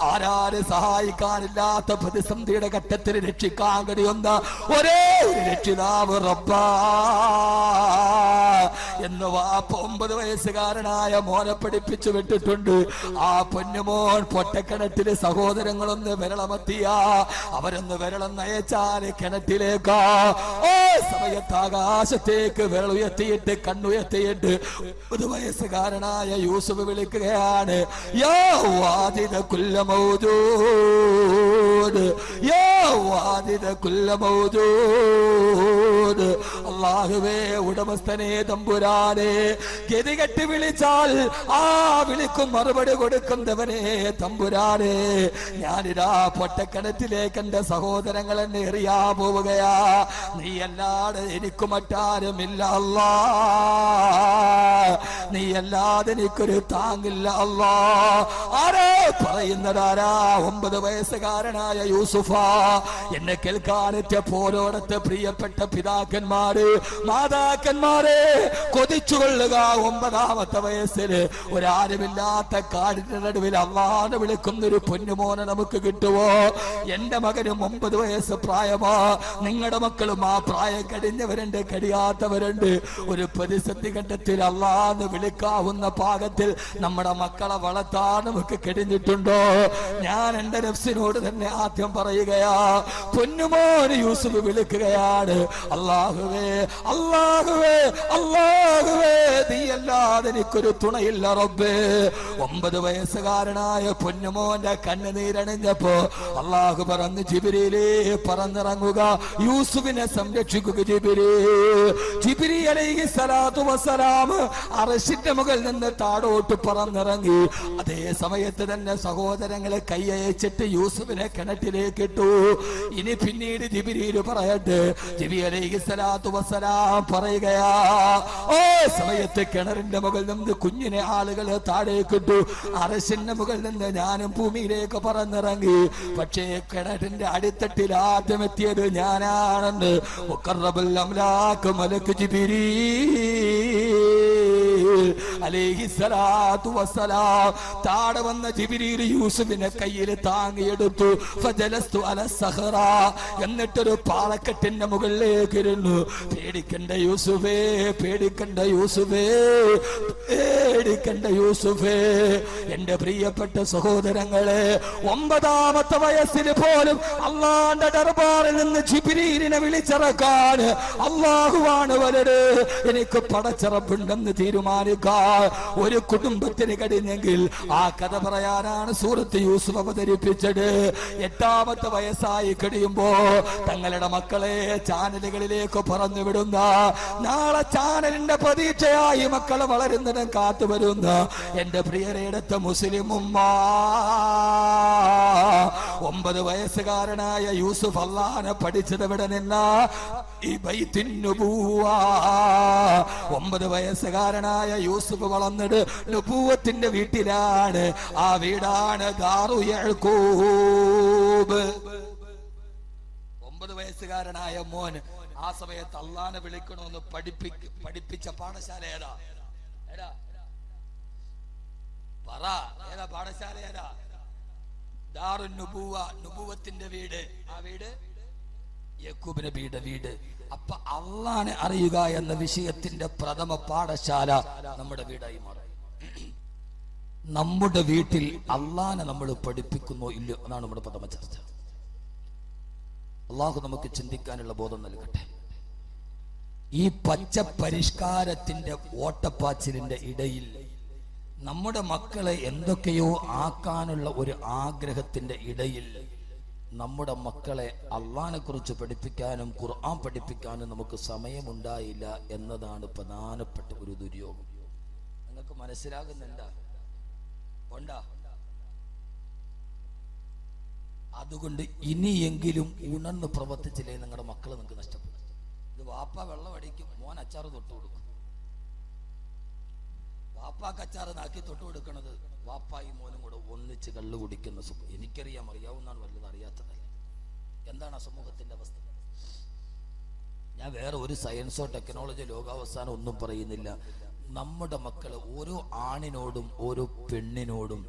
ആരാരും സഹായിക്കാനില്ലാത്ത പ്രതിസന്ധിയുടെ ഘട്ടത്തിൽ രക്ഷിക്കാൻ കഴിയുന്ന ഒരേ ഒരു രക്ഷിതാവ് റബ്ബാ എന്ന് വാപ്പ 9 വയസ്സുകാരനായ മോനെ പഠിപ്പിച്ചു വിട്ടിട്ടുണ്ട്. ആ പൊന്നുമോൻ പൊട്ടക്കിണറ്റില് സഹോദരങ്ങളൊന്ന് വിരളമത്തിയാ, അവരൊന്ന് വിരളം നയച്ചാല് കിണറ്റിലേക്കാ. ആ സമയത്ത് ആകാശത്തേക്ക് വിരളുയർത്തിയിട്ട് കണ്ണുയർത്തിയിട്ട് 9 വയസ്സുകാരനായ യൂസുഫ് വിളിക്കുകയാണ്, യാ വാദിദ കുല്ല മൗജൂദ്, യാ വാദിദ കുല്ല മൗജൂദ്. അല്ലാഹുവേ, ഉടമസ്ഥനെ തമ്പുരാനെ, ഗതികെട്ട് വിളിച്ചാൽ ആ വിളിക്കും മറുപടി കൊടുക്കുന്നവനെ തമ്പുരാനെ, ഞാനിതാ പൊട്ടക്കിണറ്റിലേക്ക് എന്റെ സഹോദരങ്ങൾ എന്നെ എറിയാ പോവുകയാ. നീ അല്ലാതെ എനിക്ക് മറ്റാരുമില്ല അല്ലാ, നീ അല്ലാതെ എനിക്കൊരു താങ്ങില്ല അല്ലാ. ആരോ പറയുന്നതാരാ? 9 വയസ്സുകാരനായ യൂസുഫ. എന്നെ കേൾക്കാനെത്തിയ പോരോടത്ത് പ്രിയപ്പെട്ട പിതാക്കന്മാര്, മാതാക്കന്മാരെ, കൊതിച്ചുകൊള്ളുക. 9ാമത്തെ വയസ്സിൽ ഒരാരുമില്ലാത്ത കാടിന്റെ നടുവിൽ അള്ളാഹുവിനെ വിളിക്കുന്നൊരു പൊന്നുമോനെ നമുക്ക് കിട്ടുവോ? എന്റെ മകനും 9 വയസ്സ് പ്രായമാ. നിങ്ങളുടെ മക്കളും ആ പ്രായം കഴിഞ്ഞവരുണ്ട്, കഴിയാത്തവരുണ്ട്. ഒരു പ്രതിസന്ധി ഘട്ടത്തിൽ അള്ളാഹുവിനെ വിളിക്കാവുന്ന പാകത്തിൽ നമ്മുടെ മക്കളെ വളർത്താൻ നമുക്ക് കഴിഞ്ഞിട്ടുണ്ടോ? ഞാൻ എന്റെ നഫ്സിനോട് തന്നെ ആദ്യം പറയുകയാ, പൊന്നുമോന് യൂസുഫ് വിളിക്കുകയാണ്, അല്ലാഹുവേ അല്ലാഹുവേ അല്ലാഹുവേ, നീ അല്ലാതെ എനിക്കൊരു തുണയില്ല റബ്ബേ. 9 വയസ്സുകാരനായ പൊന്നുമോന്റെ കണ്ണുനീരണിഞ്ഞപ്പോ അല്ലാഹു പറഞ്ഞു, ജിബ്രീലേ പറന്നിറങ്ങുക, യൂസുഫിനെ സംരക്ഷിക്കുക. ജിബ്രീൽ അലൈഹിസ്സലാത്തു വസ്സലാം അർശിന്റെ മുകളിൽ നിന്ന് താഴോട്ട് പറന്നിറങ്ങി. അതേ സമയത്ത് തന്നെ സഹോദരങ്ങളെ കൈയച്ചിട്ട് യൂസുഫിനെ കിണറ്റിലേക്ക് ഇട്ടു. ഇനി പിന്നീട് ജിബ്രീൽ പറയട്ടെ, ജിബ്രീൽ അലൈഹിസ്സലാത്തു വസ്സലാം പറയുകയാ, ഓ സമയത്ത് കിണറിന്റെ മുകളിൽ നിന്ന് കുഞ്ഞിനെ ആളുകൾ താഴേക്കിട്ടു. അറശിന്റെ മുകളിൽ നിന്ന് ഞാനും ഭൂമിയിലേക്ക് പറന്നിറങ്ങി. പക്ഷേ കിണറ്റിന്റെ അടിത്തട്ടിൽ ആദ്യം എത്തിയത് ഞാനാണെന്ന് മലക്ക് ജിബ്രീൽ അലൈഹിസ്സലാത്തു വസ്സലാം താഴെ വന്ന ജിബ്രീൽ യൂസുഫിനെ കയ്യിൽ താങ്ങിയെടുത്തു. ഫജലസ്തു അല സഹറ, എന്നിട്ടൊരു പാറക്കെട്ടിന്റെ മുകളിലേക്ക് ഇരുന്നു. പേടിക്കണ്ട യൂസുഫേ, പേടിക്കണ്ട യൂസുഫേ, പേടിക്കണ്ട യൂസുഫേ. എന്റെ പ്രിയപ്പെട്ട സഹോദരങ്ങളെ, 9ാമത്തെ വയസ്സിൽ പോലും അള്ളാന്റെ ദർബാറിൽ നിന്ന് ജിബ്രീലിനെ വിളിച്ചിറക്കാൻ അള്ളാഹുവാണ് വലുത്. എനിക്ക് പടച്ചിറപ്പുണ്ടെന്ന് തീരുമാനിക്കാൻ ഒരു കുടുംബത്തിന് കഴിഞ്ഞെങ്കിൽ ആ കഥ പറയാനാണ് സൂറത്ത് യൂസുഫ് അവതരിപ്പിച്ചത്. 8ാമത്തെ വയസ്സായി കഴിയുമ്പോ തങ്ങളുടെ മക്കളെ ചാനലുകളിലേക്ക് പറഞ്ഞു വിടുന്ന, നാളെ ചാനലിന്റെ പ്രതീക്ഷയായി മക്കളെ വളരുന്നതും കാത്തുവരുന്ന എന്റെ പ്രിയരെടുത്ത മുസ്ലിം ഉമ്മ, 9 വയസ്സുകാരനായ യൂസുഫ് അല്ലാഹനെ പഠിച്ചത് ഇവിടെ നിന്ന ഈ ബൈത്തുൻ നുബുവ. 9 വയസ്സുകാരനായ യൂസുഫ് വളർന്നത് നുബുവത്തിന്റെ വീട്ടിലാണ്. ആ വീടാണ് ദാറു യഅ്ഖൂബ്. 9 വയസ്സുകാരനായ മോൻ ആ സമയത്ത് അള്ളാനെ വിളിക്കണമെന്ന് പഠിപ്പിച്ച പാഠശാല ഏതാ? പറ, ഏതാ പാഠശാല? ഏതാ? ദാറുൻ നുബുവ, നുബുവത്തിന്റെ വീട്. ആ വീട് യക്കൂബ് നബിയുടെ വീട്. അപ്പൊ അള്ളാനെ അറിയുക എന്ന വിഷയത്തിന്റെ പ്രഥമ പാഠശാല നമ്മുടെ വീടായി മാറും. നമ്മുടെ വീട്ടിൽ അള്ളാനെ നമ്മൾ പഠിപ്പിക്കുന്നോ ഇല്ലയോ എന്നാണ് നമ്മുടെ പ്രഥമ ചർച്ച. അള്ളാഹു നമുക്ക് ചിന്തിക്കാനുള്ള ബോധം നൽകട്ടെ. ഈ പച്ച പരിഷ്കാരത്തിന്റെ ഓട്ടപ്പാച്ചിലിന്റെ ഇടയിൽ നമ്മുടെ മക്കളെ എന്തൊക്കെയോ ആക്കാനുള്ള ഒരു ആഗ്രഹത്തിന്റെ ഇടയിൽ നമ്മുടെ മക്കളെ അള്ളാനെ കുറിച്ച് പഠിപ്പിക്കാനും ഖുർആൻ പഠിപ്പിക്കാനും നമുക്ക് സമയമുണ്ടായില്ല എന്നതാണ് പ്രധാനപ്പെട്ട ഒരു ദുര്യോഗം. നിങ്ങൾക്ക് മനസ്സിലാകുന്നുണ്ടാ? ഉണ്ടാ? അതുകൊണ്ട് ഇനിയെങ്കിലും ഉണർന്ന് പ്രവർത്തിച്ചില്ലേ നിങ്ങളുടെ മക്കൾ നിങ്ങൾക്ക് നഷ്ടപ്പെടും. ഇത് വാപ്പ വെള്ളം അടിക്കും, മോൻ അച്ചാറ് തൊട്ട് കൊടുക്കും. വാപ്പാക്ക് അച്ചാറ് നാക്കി തൊട്ട് കൊടുക്കണത് വാപ്പായും മോനും കൂടെ ഒന്നിച്ച് കള്ളു കുടിക്കുന്ന സുഖം. എനിക്കറിയാം, അറിയാവുന്നതാണ്, വല്ലതും അറിയാത്തതല്ല. എന്താണ് ആ സമൂഹത്തിന്റെ അവസ്ഥ? ഞാൻ വേറെ ഒരു സയൻസോ ടെക്നോളജിയോ ലോകാവസാനം ഒന്നും പറയുന്നില്ല. നമ്മുടെ മക്കള് ഓരോ ആണിനോടും ഓരോ പെണ്ണിനോടും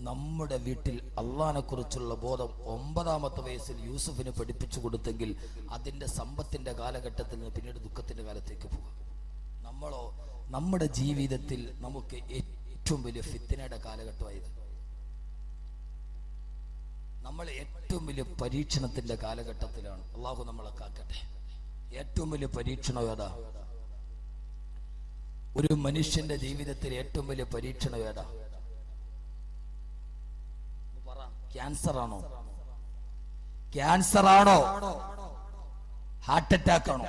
നമ്മുടെ വീട്ടിൽ അള്ളാനെ കുറിച്ചുള്ള ബോധം 9ാമത്തെ വയസ്സിൽ യൂസുഫിന് പഠിപ്പിച്ചു കൊടുത്തെങ്കിൽ അതിന്റെ സമ്പത്തിന്റെ കാലഘട്ടത്തിൽ നിന്ന് പിന്നീട് ദുഃഖത്തിന്റെ കാലത്തേക്ക് പോകും. നമ്മളോ നമ്മുടെ ജീവിതത്തിൽ നമുക്ക് ഏറ്റവും വലിയ ഫിത്നയുടെ കാലഘട്ടമായത്. നമ്മൾ ഏറ്റവും വലിയ പരീക്ഷണത്തിന്റെ കാലഘട്ടത്തിലാണ്. അള്ളാഹു നമ്മളെ കാക്കട്ടെ. ഏറ്റവും വലിയ പരീക്ഷണം ഏതാ? ഒരു മനുഷ്യന്റെ ജീവിതത്തിൽ ഏറ്റവും വലിയ പരീക്ഷണം ഏതാ? ക്യാൻസർ ആണോ? ക്യാൻസർ ആണോ? ഹാർട്ട് അറ്റാക്ക് ആണോ?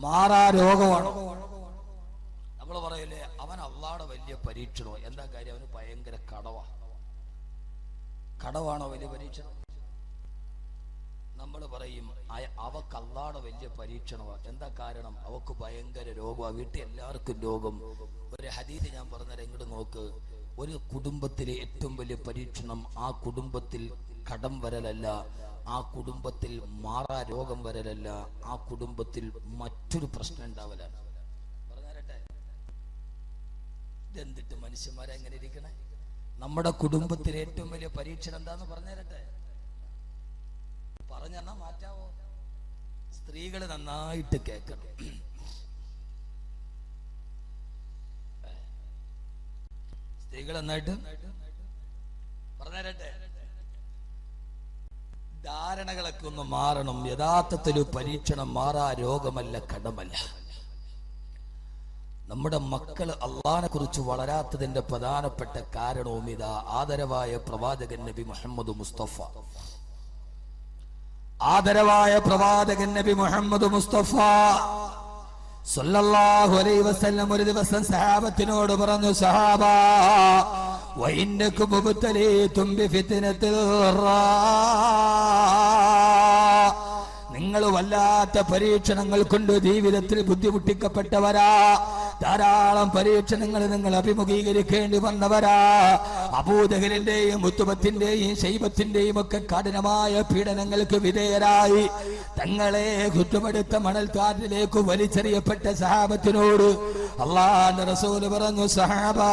മാറാ രോഗമാണോ? നമ്മൾ പറയല്ലേ അവൻ അള്ളാഹുടെ വലിയ പരീക്ഷണോ? എന്താ കാര്യം? അവന് ഭയങ്കര കടവാണോ വലിയ പരീക്ഷണം? നമ്മൾ പറയും അവക്ക് അള്ളാഹുടെ വലിയ പരീക്ഷണമാ. എന്താ കാരണം? അവക്ക് ഭയങ്കര രോഗമാ, വീട്ടിൽ എല്ലാവർക്കും രോഗം. ഒരു ഹദീസ് ഞാൻ പറഞ്ഞുതരാം, ഇങ്ങോട്ട് നോക്ക്. ഒരു കുടുംബത്തിലെ ഏറ്റവും വലിയ പരീക്ഷണം ആ കുടുംബത്തിൽ കടം വരലല്ല, ആ കുടുംബത്തിൽ മാറാ രോഗം വരലല്ല, ആ കുടുംബത്തിൽ മറ്റൊരു പ്രശ്നം ഉണ്ടാവലാണ്. പറഞ്ഞുതരട്ടെ, ഇതെന്തിട്ട് മനുഷ്യന്മാരെ എങ്ങനെ ഇരിക്കണേ? നമ്മുടെ കുടുംബത്തിലെ ഏറ്റവും വലിയ പരീക്ഷണം എന്താന്ന് പറഞ്ഞുതരട്ടെ? പറഞ്ഞെന്നാ മാറ്റാവോ? സ്ത്രീകള് നന്നായിട്ട് കേൾക്കണം. സ്ത്രീകൾ നന്നായിട്ട് പറഞ്ഞുതരട്ടെ. ധാരണകളൊക്കെ ഒന്ന് മാറണം. യഥാർത്ഥത്തിൽ പരീക്ഷണം മാറാ രോഗമല്ല, കടമല്ല. നമ്മുടെ മക്കൾ അള്ളാഹിനെ കുറിച്ച് വളരാത്തതിന്റെ പ്രധാനപ്പെട്ട കാരണവും ഇതാ. ആദരവായ പ്രവാചകൻ നബി മുഹമ്മദ് മുസ്തഫ, ആദരവായ പ്രവാചകൻ നബി മുഹമ്മദ് മുസ്തഫ സല്ലല്ലാഹു അലൈഹി വസല്ലം ഒരു ദിവസം സഹാബത്തിനോട് പറഞ്ഞു, സഹാബാ വഇന്നകും മുബ്തലീതും ബിഫിത്നത്തിൽ നിങ്ങൾ വല്ലാത്ത പരീക്ഷണങ്ങൾ കൊണ്ട് ജീവിതത്തിൽ ബുദ്ധിമുട്ടിക്കപ്പെട്ടവരാ. ധാരാളം പരീക്ഷണങ്ങൾ നിങ്ങൾ അഭിമുഖീകരിക്കേണ്ടി വന്നവരാ. അബൂജഹലിന്റെയും ഉത്ബത്തിന്റെയും ശൈബത്തിന്റെയും ഒക്കെ കഠിനമായ പീഡനങ്ങൾക്ക് വിധേയരായി തങ്ങളെ കുറ്റപ്പെടുത്ത മണൽക്കാറ്റിലേക്ക് വലിച്ചെറിയപ്പെട്ട സഹാബത്തിനോട് അല്ലാഹുവിന്റെ റസൂൽ പറഞ്ഞു, സഹാബാ,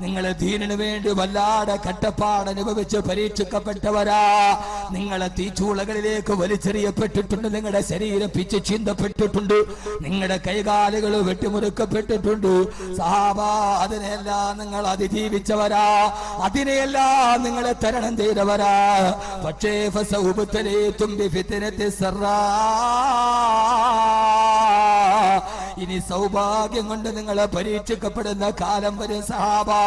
നിങ്ങളെ ദീനിനു വേണ്ടി വല്ലാതെ കട്ടപ്പാട് അനുഭവിച്ച് പരീക്ഷിക്കപ്പെട്ടവരാ. നിങ്ങളെ തീച്ചൂളകളിലേക്ക് വലിച്ചെറിയപ്പെട്ടിട്ടുണ്ട്, നിങ്ങളുടെ ശരീരം പിച്ച് ചീന്തപ്പെട്ടിട്ടുണ്ട്, നിങ്ങളുടെ കൈകാലുകൾ വെട്ടിമുറുക്കപ്പെട്ടിട്ടുണ്ട്. സഹാബാ, അതിനെല്ലാം നിങ്ങൾ അതിജീവിച്ചവരാ, അതിനെയെല്ലാം നിങ്ങളെ തരണം ചെയ്തവരാ. പക്ഷേ ഇനി സൗഭാഗ്യം കൊണ്ട് നിങ്ങളെ പരീക്ഷിക്കപ്പെടുന്ന കാലം വരും സഹാബാ.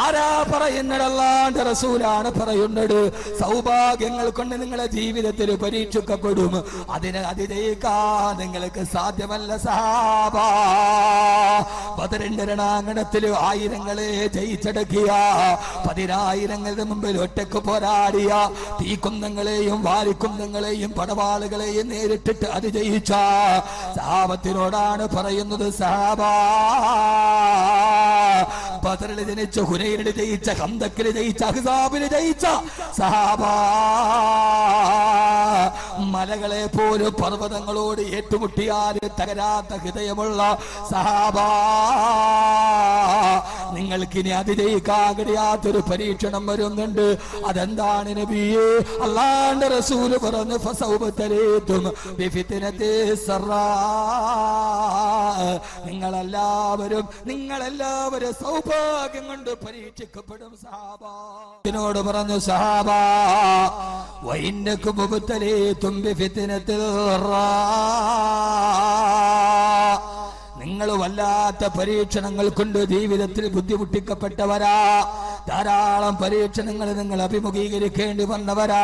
ആരാ പറയുന്നത്? അല്ലാഹുവിന്റെ റസൂലാണ് പറയുന്നത്. സൗഭാഗ്യങ്ങൾ കൊണ്ട് നിങ്ങളെ ജീവിതത്തിൽ പരീക്ഷിക്കപ്പെടും, അതിനെ അതിജയിക്കാൻ നിങ്ങൾക്ക് സാധ്യമല്ല സഹാബാ. ബദറിന്റെ രണാങ്കണത്തിൽ ആയിരങ്ങളെ ജയിച്ചടക്കിയ, 10,000ങ്ങളുടെ മുമ്പിൽ ഒറ്റക്ക് പോരാടിയ, തീക്കുന്തങ്ങളെയും വാരിക്കുന്തങ്ങളെയും പടവാളുകളെയും നേരിട്ടിട്ട് അതിജയിച്ച സഹാബത്തിനോടാണ് പറയുന്നത്, സഹാബാ, ബദറിൽ ജനിച്ച, ഹുനൈനിൽ ജയിച്ച, ഖന്തക്കിൽ ജയിച്ച, അഹ്സാബിൽ ജയിച്ച സഹാബാ, മലകളെ പോലും പർവ്വതങ്ങളോട് ഏറ്റുമുട്ടിയാൽ തകരാത്ത ഹൃദയമുള്ള സഹാബാ, നിങ്ങൾക്കിനി അതിജയിക്കാൻ കഴിയാത്തൊരു പരീക്ഷണം വരുന്നുണ്ട്. അതെന്താണ് നബിയേ? അല്ലാഹുവിന്റെ റസൂൽ പറഞ്ഞു, ഫസൗബതരീതും ബിഫിത്നതി സറാ. നിങ്ങളെല്ലാവരും സൗഭാഗ്യം കൊണ്ട് പരീക്ഷിക്കപ്പെടും സഹാബാ. ഇതിനോട് പറഞ്ഞു, സഹാബാ, വഇന്നകും മുബ്തലീതും ബിഫിത്നതി സറാ. നിങ്ങൾ വല്ലാത്ത പരീക്ഷണങ്ങൾ കൊണ്ട് ജീവിതത്തിൽ ബുദ്ധിമുട്ടിക്കപ്പെട്ടവരാ. ധാരാളം പരീക്ഷണങ്ങൾ നിങ്ങൾ അഭിമുഖീകരിക്കേണ്ടി വന്നവരാ.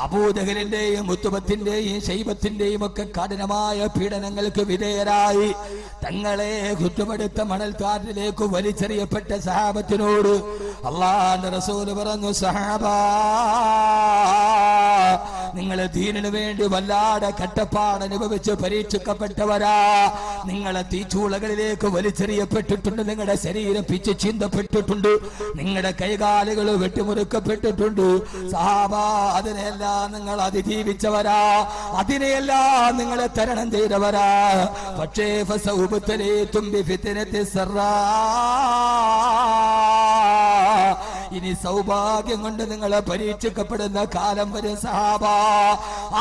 അബൂജഹലിന്റെയും ഉത്ബത്തിന്റെയും ശൈബത്തിന്റെയും ഒക്കെ കഠിനമായ പീഡനങ്ങൾക്ക് വിധേയരായി തങ്ങളെ കുറ്റപ്പെടുത്ത മണൽക്കാറ്റിലേക്ക് വലിച്ചെറിയപ്പെട്ട സഹാബത്തിനോട് അല്ലാഹുവിന്റെ റസൂൽ പറഞ്ഞു, സഹാബാ, നിങ്ങളെ ദീനിനു വേണ്ടി വല്ലാതെ കട്ടപ്പാട് അനുഭവിച്ച് പരീക്ഷിക്കപ്പെട്ടവരാ. നിങ്ങളെ തീച്ചൂളകളിലേക്ക് വലിച്ചെറിയപ്പെട്ടിട്ടുണ്ട്, നിങ്ങളുടെ ശരീരം പിച്ച് ചീന്തപ്പെട്ടിട്ടുണ്ട്, നിങ്ങളുടെ കൈകാലുകൾ വെട്ടിമുറുക്കപ്പെട്ടിട്ടുണ്ട്. സഹാബാ, അതിനെല്ലാം നിങ്ങൾ അതിജീവിച്ചവരാ, അതിനെയെല്ലാം നിങ്ങളെ തരണം ചെയ്തവരാ. പക്ഷേ ഫസൗബതലീതും ബിഫിത്നതി സറാ. ഇനി സൗഭാഗ്യം കൊണ്ട് നിങ്ങളെ പരീക്ഷിക്കപ്പെടുന്ന കാലം വരും സഹാബാ.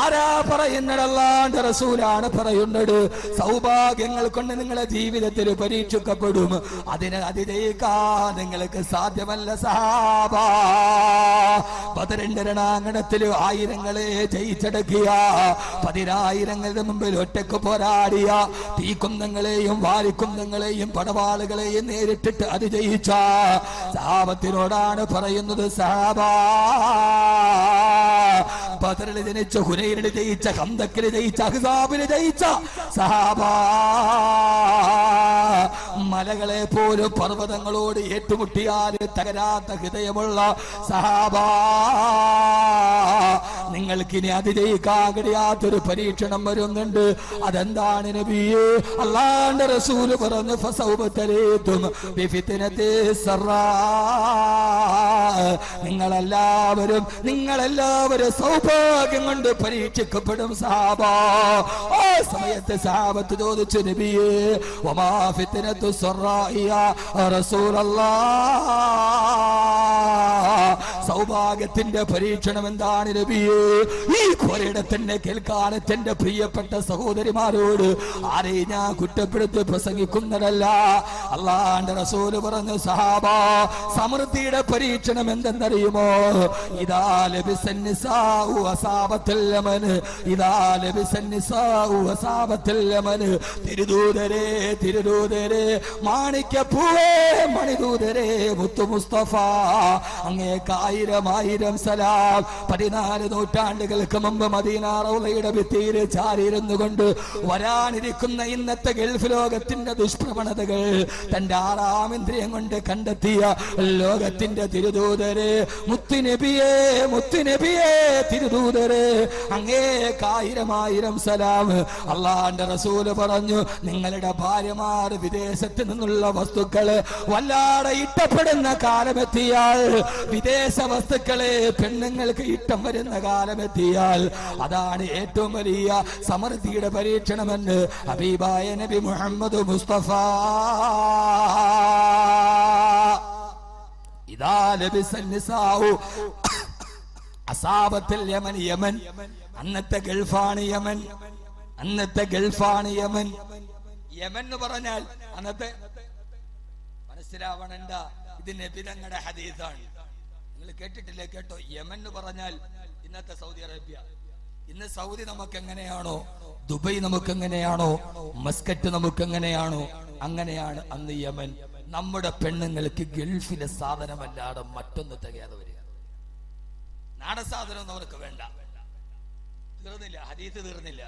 ആരാ പറയുന്നത്? അല്ലാഹുവിന്റെ റസൂലാണ് പറയുന്നത്. സൗഭാഗ്യങ്ങൾ കൊണ്ട് നിങ്ങളെ ജീവിതത്തിൽ പരീക്ഷിക്കപ്പെടും, അതിനെ അതിജയിക്കാൻ നിങ്ങൾക്ക് സാധ്യമല്ല സഹാബാ. ബദറിന്റെ രണാങ്കണത്തിൽ ആയിരങ്ങളെ ജയിച്ചടക്കിയ, 10,000ങ്ങളുടെ മുമ്പിൽ ഒറ്റക്ക് പോരാടിയ, തീക്കുന്തങ്ങളെയും വാരിക്കുന്തങ്ങളെയും പടവാളുകളെയും നേരിട്ടിട്ട് അതിജയിച്ച സഹാബത്തിനോടാണ് പറയുന്നത്, സഹാബാ, ബദറിൽ ജനിച്ച, ഹുനൈനിൽ ജയിച്ച, ഖന്തക്കിൽ ജയിച്ച, അഹ്സാബിൽ ജയിച്ച സഹാബാ, മലകളെ പോലും പർവ്വതങ്ങളോട് ഏറ്റുമുട്ടിയാൽ തകരാത്ത ഹൃദയമുള്ള സഹാബാ, നിങ്ങൾക്കിനി അതിജയിക്കാൻ കഴിയാത്തൊരു പരീക്ഷണം വരുന്നുണ്ട്. അതെന്താണ് നബിയേ? അല്ലാഹുവിന്റെ റസൂൽ പറഞ്ഞു, ഫസൗബതരീതും ബിഫിത്നതി സറാ. നിങ്ങളെല്ലാവരും സൗഭാഗ്യം കൊണ്ട് പരീക്ഷിക്കപ്പെടും സഹാബാ. ആ സമയത്ത് സഹാബത്ത് ചോദിച്ചു, നബിയേ, വമാ ഫിത്നതു സറാഇയ റസൂലല്ലാഹ്. സൗഭാഗ്യത്തിന്റെ പരീക്ഷണം എന്താണ് നബിയേ? ഈ കൊരയിടത്തിന്റെ കേൾക്കാൻ എന്റെ പ്രിയപ്പെട്ട സഹോദരിമാരോട് ആരെയും ഞാൻ കുറ്റപ്പെടുത്തി പ്രസംഗിക്കുന്നതല്ല. അല്ലാഹുവിന്റെ റസൂൽ പറഞ്ഞു, സഹാബാ, സമൃദ്ധിയുടെ പരീക്ഷണം എന്തെന്നറിയുമോ? ഇദാ ലബിസൻ നിസാഉ അസാബത്തുൽ യമൻ, ഇദാ ലബിസൻ നിസാഉ അസാബത്തുൽ യമൻ. തിരുദൂതരേ, മാണിക്യപ്പൂവേ, മണിദൂതരേ, മുത്തു മുസ്തഫ, അങ്ങേക്കായി ആയിരം സലാം. 14 നൂറ്റാണ്ടുകൾക്ക് മുമ്പ് മദീന റൗളയുടെ ഭിത്തിയിൽ ചാരിയിരുന്നു കൊണ്ട് വരാനിരിക്കുന്ന ഇന്നത്തെ ഗൾഫ് ലോകത്തിന്റെ ദുഷ്പ്രവണതകൾ തന്റെ 6-ാം ഇന്ദ്രിയം കൊണ്ട് കണ്ടെത്തിയ ലോകത്തിന്റെ തിരുദൂതരെ, മുത്തുനബിയെ തിരുദൂതരെ, അങ്ങേക്കായിരം സലാം. അള്ളാന്റെ റസൂല് പറഞ്ഞു, നിങ്ങളുടെ ഭാര്യമാർ വിദേശത്ത് നിന്നുള്ള വസ്തുക്കള് വല്ലാതെ ഇഷ്ടപ്പെടുന്ന കാലമെത്തിയാൽ, വിദേശ വസ്തുക്കളെ പെണ്ണുങ്ങൾക്ക് ഇഷ്ടം വരുന്ന കാലമെത്തിയാൽ, അതാണ് ഏറ്റവും വലിയ സമൃദ്ധിയുടെ പരീക്ഷണമെന്ന് ഹബീബായ നബി മുഹമ്മദ് മുസ്തഫ. ഇദാ ലബിസൻ നിസാഉ അസാബത്തിൽ യമൻ. യമൻ അന്നത്തെ ഗൾഫാണ്. യമൻ യമൻ എന്ന് പറഞ്ഞാൽ അന്നത്തെ മനസ്സിലാവണണ്ട, ഇത് നബി തങ്ങളുടെ ഹദീസാണ്. നിങ്ങൾ കേട്ടിട്ടില്ലേ? കേട്ടോ? യമൻ എന്ന് പറഞ്ഞാൽ ഇന്നത്തെ സൗദി അറേബ്യ. ഇന്ന് സൗദി നമുക്ക് എങ്ങനെയാണോ, ദുബൈ നമുക്ക് എങ്ങനെയാണോ, മസ്കറ്റ് നമുക്ക് എങ്ങനെയാണോ, അങ്ങനെയാണ് അന്ന് യമൻ. നമ്മുടെ പെണ്ണുങ്ങൾക്ക് ഗൾഫിലെ സാധനമല്ലാതെ മറ്റൊന്ന് തികയാതെ വരിക. നാടൻ സാധനം ഒന്നും അവർക്ക് വേണ്ട. തീർന്നില്ല, ഹദീസ് തീർന്നില്ല.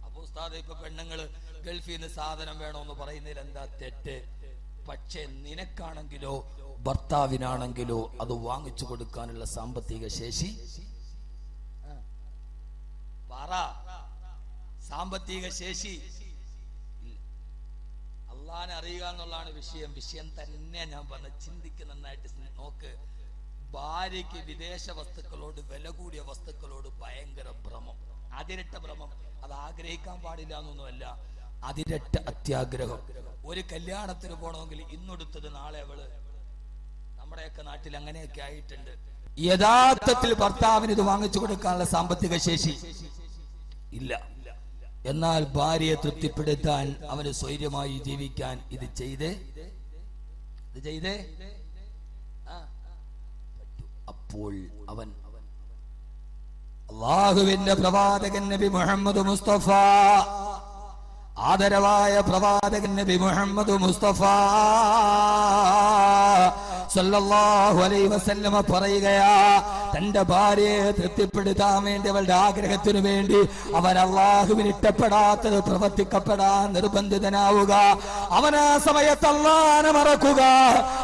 അപ്പൊ ഉസ്താദ്, ഇപ്പൊ പെണ്ണുങ്ങള് ഗൾഫിൽ നിന്ന് സാധനം വേണമെന്ന് പറയുന്നതിൽ എന്താ തെറ്റ്? പക്ഷെ നിനക്കാണെങ്കിലോ ഭർത്താവിനാണെങ്കിലോ അത് വാങ്ങിച്ചു കൊടുക്കാനുള്ള സാമ്പത്തിക ശേഷി, സാമ്പത്തിക ശേഷി അള്ളാനെ അറിയുക എന്നുള്ളതാണ് വിഷയം തന്നെ. ഞാൻ പറഞ്ഞ ചിന്തിക്ക്, നന്നായിട്ട് നോക്ക്. ഭാര്യയ്ക്ക് വിദേശ വസ്തുക്കളോട്, വില കൂടിയ വസ്തുക്കളോട് ഭയങ്കര ഭ്രമം, അതിരട്ട ഭ്രമം. അത് ആഗ്രഹിക്കാൻ പാടില്ല എന്നൊന്നുമല്ല, അതിരട്ട അത്യാഗ്രഹം. ഒരു കല്യാണത്തിന് പോകണമെങ്കിൽ ഇന്നെടുത്തത് നാളെ അവള്. നമ്മുടെയൊക്കെ നാട്ടിൽ അങ്ങനെയൊക്കെ ആയിട്ടുണ്ട്. യഥാർത്ഥത്തിൽ ഭർത്താവിന് ഇത് വാങ്ങിച്ചു കൊടുക്കാനുള്ള സാമ്പത്തിക ശേഷി ഇല്ല. എന്നാൽ ഭാര്യയെ തൃപ്തിപ്പെടുത്താൻ, അവന് സ്വൈര്യമായി ജീവിക്കാൻ ഇത് ചെയ്തേ. അപ്പോൾ അവൻ അല്ലാഹുവിന്റെ പ്രവാചകൻ നബി മുഹമ്മദ് മുസ്തഫ, ആദരവായ പ്രവാചകൻ നബി മുഹമ്മദ് മുസ്തഫ സല്ലല്ലാഹു അലൈഹി വസല്ലമ പറയുകയാ, തന്റെ ഭാര്യയെ തൃപ്തിപ്പെടുത്താൻ വേണ്ടി, അവളുടെ ആഗ്രഹത്തിനു വേണ്ടി അവൻ അല്ലാഹുവിന് ഇഷ്ടപ്പെടാത്തത് പ്രവർത്തിക്കപ്പെടാൻ നിർബന്ധിതനാവുക. അവൻ ആ സമയത്ത് അല്ലാഹനെ മറക്കുക.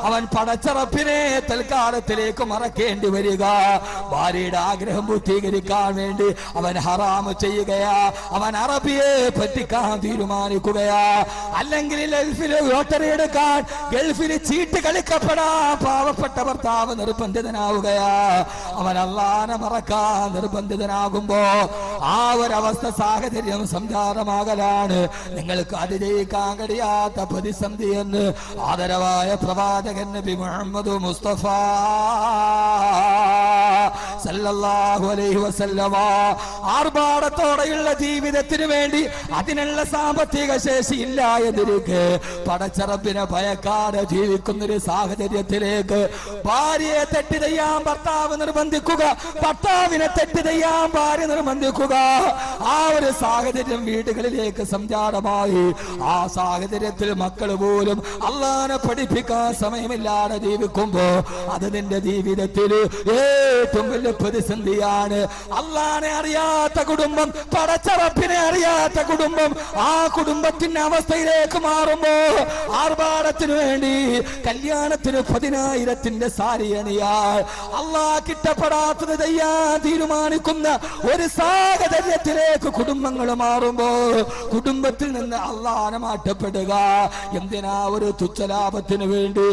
അവൻ പടച്ച റബ്ബിനെ തൽക്കാലത്തിലേക്ക് മറക്കേണ്ടി വരിക. ഭാര്യയുടെ ആഗ്രഹം പൂർത്തീകരിക്കാൻ വേണ്ടി അവൻ ഹറാം ചെയ്യുകയാ. അവൻ അറബിയെ പറ്റിക്കാൻ തീരുമാനിക്കുകയാ. അല്ലെങ്കിൽ ഗൾഫിൽ ലോട്ടറി എടുക്കാൻ, ഗൾഫിൽ ചീട്ട് കളിക്കപ്പെടാൻ പാവപ്പെട്ട ഭർത്താവ് നിർബന്ധിതനാവുകയാ. അവൻ അല്ലാഹനെ മറക്കാൻ നിർബന്ധിതനാകുമ്പോ ആ ഒരവസ്ഥ, സാഹചര്യം സംജാതമാകലാണ് നിങ്ങൾക്ക് അതിജയിക്കാൻ കഴിയാത്ത പ്രതിസന്ധി എന്ന് ആദരവായ പ്രവാചകൻ നബി മുഹമ്മദ് മുസ്തഫ സല്ലല്ലാഹു അലൈഹി വസല്ലമ ആർഭാടത്തോടെയുള്ള ജീവിതത്തിന് വേണ്ടി അതിനുള്ള സാമ്പത്തിക ശേഷി ഇല്ല എന്നിരിക്കെ പടച്ച റബ്ബിനെ ഭയക്കാതെ ജീവിക്കുന്നൊരു സാഹചര്യത്തിലേക്ക് ഭാര്യയെ തെറ്റ് ചെയ്യാൻ ഭർത്താവ് നിർബന്ധിക്കുക, ഭർത്താവിനെ തെറ്റ് ചെയ്യാൻ ഭാര്യ നിർബന്ധിക്കുക. ആ ഒരു സാഹചര്യം വീടുകളിലേക്ക് സംജാതമായി. ആ സാഹചര്യത്തിൽ മക്കൾ പോലും അല്ലാഹനെ പഠിപ്പിക്കാൻ സമയമില്ലാതെ ജീവിക്കുമ്പോ അത് നിന്റെ ജീവിതത്തിൽ ഏറ്റവും വലിയ പ്രതിസന്ധിയാണ്. അല്ലാഹനെ അറിയാത്ത കുടുംബം, പടച്ച റബ്ബിനെ അറിയാത്ത കുടുംബം, ആ കുടുംബത്തിന്റെ അവസ്ഥയിലേക്ക് മാറുമ്പോ ആർഭാടത്തിനു വേണ്ടി കല്യാണത്തിന് 10,000-ന്റെ സാരി അണിയാൽ അല്ലാഹ് ഇഷ്ടപ്പെടാത്തത് ചെയ്യാൻ തീരുമാനിക്കുന്ന ഒരു സാഹചര്യത്തിലേക്ക് കുടുംബങ്ങൾ മാറുമ്പോ കുടുംബത്തിൽ നിന്ന് അല്ലാഹനെ മാറ്റപ്പെടുക. എന്തിനാ? ഒരു തുച്ഛലാഭത്തിന് വേണ്ടി.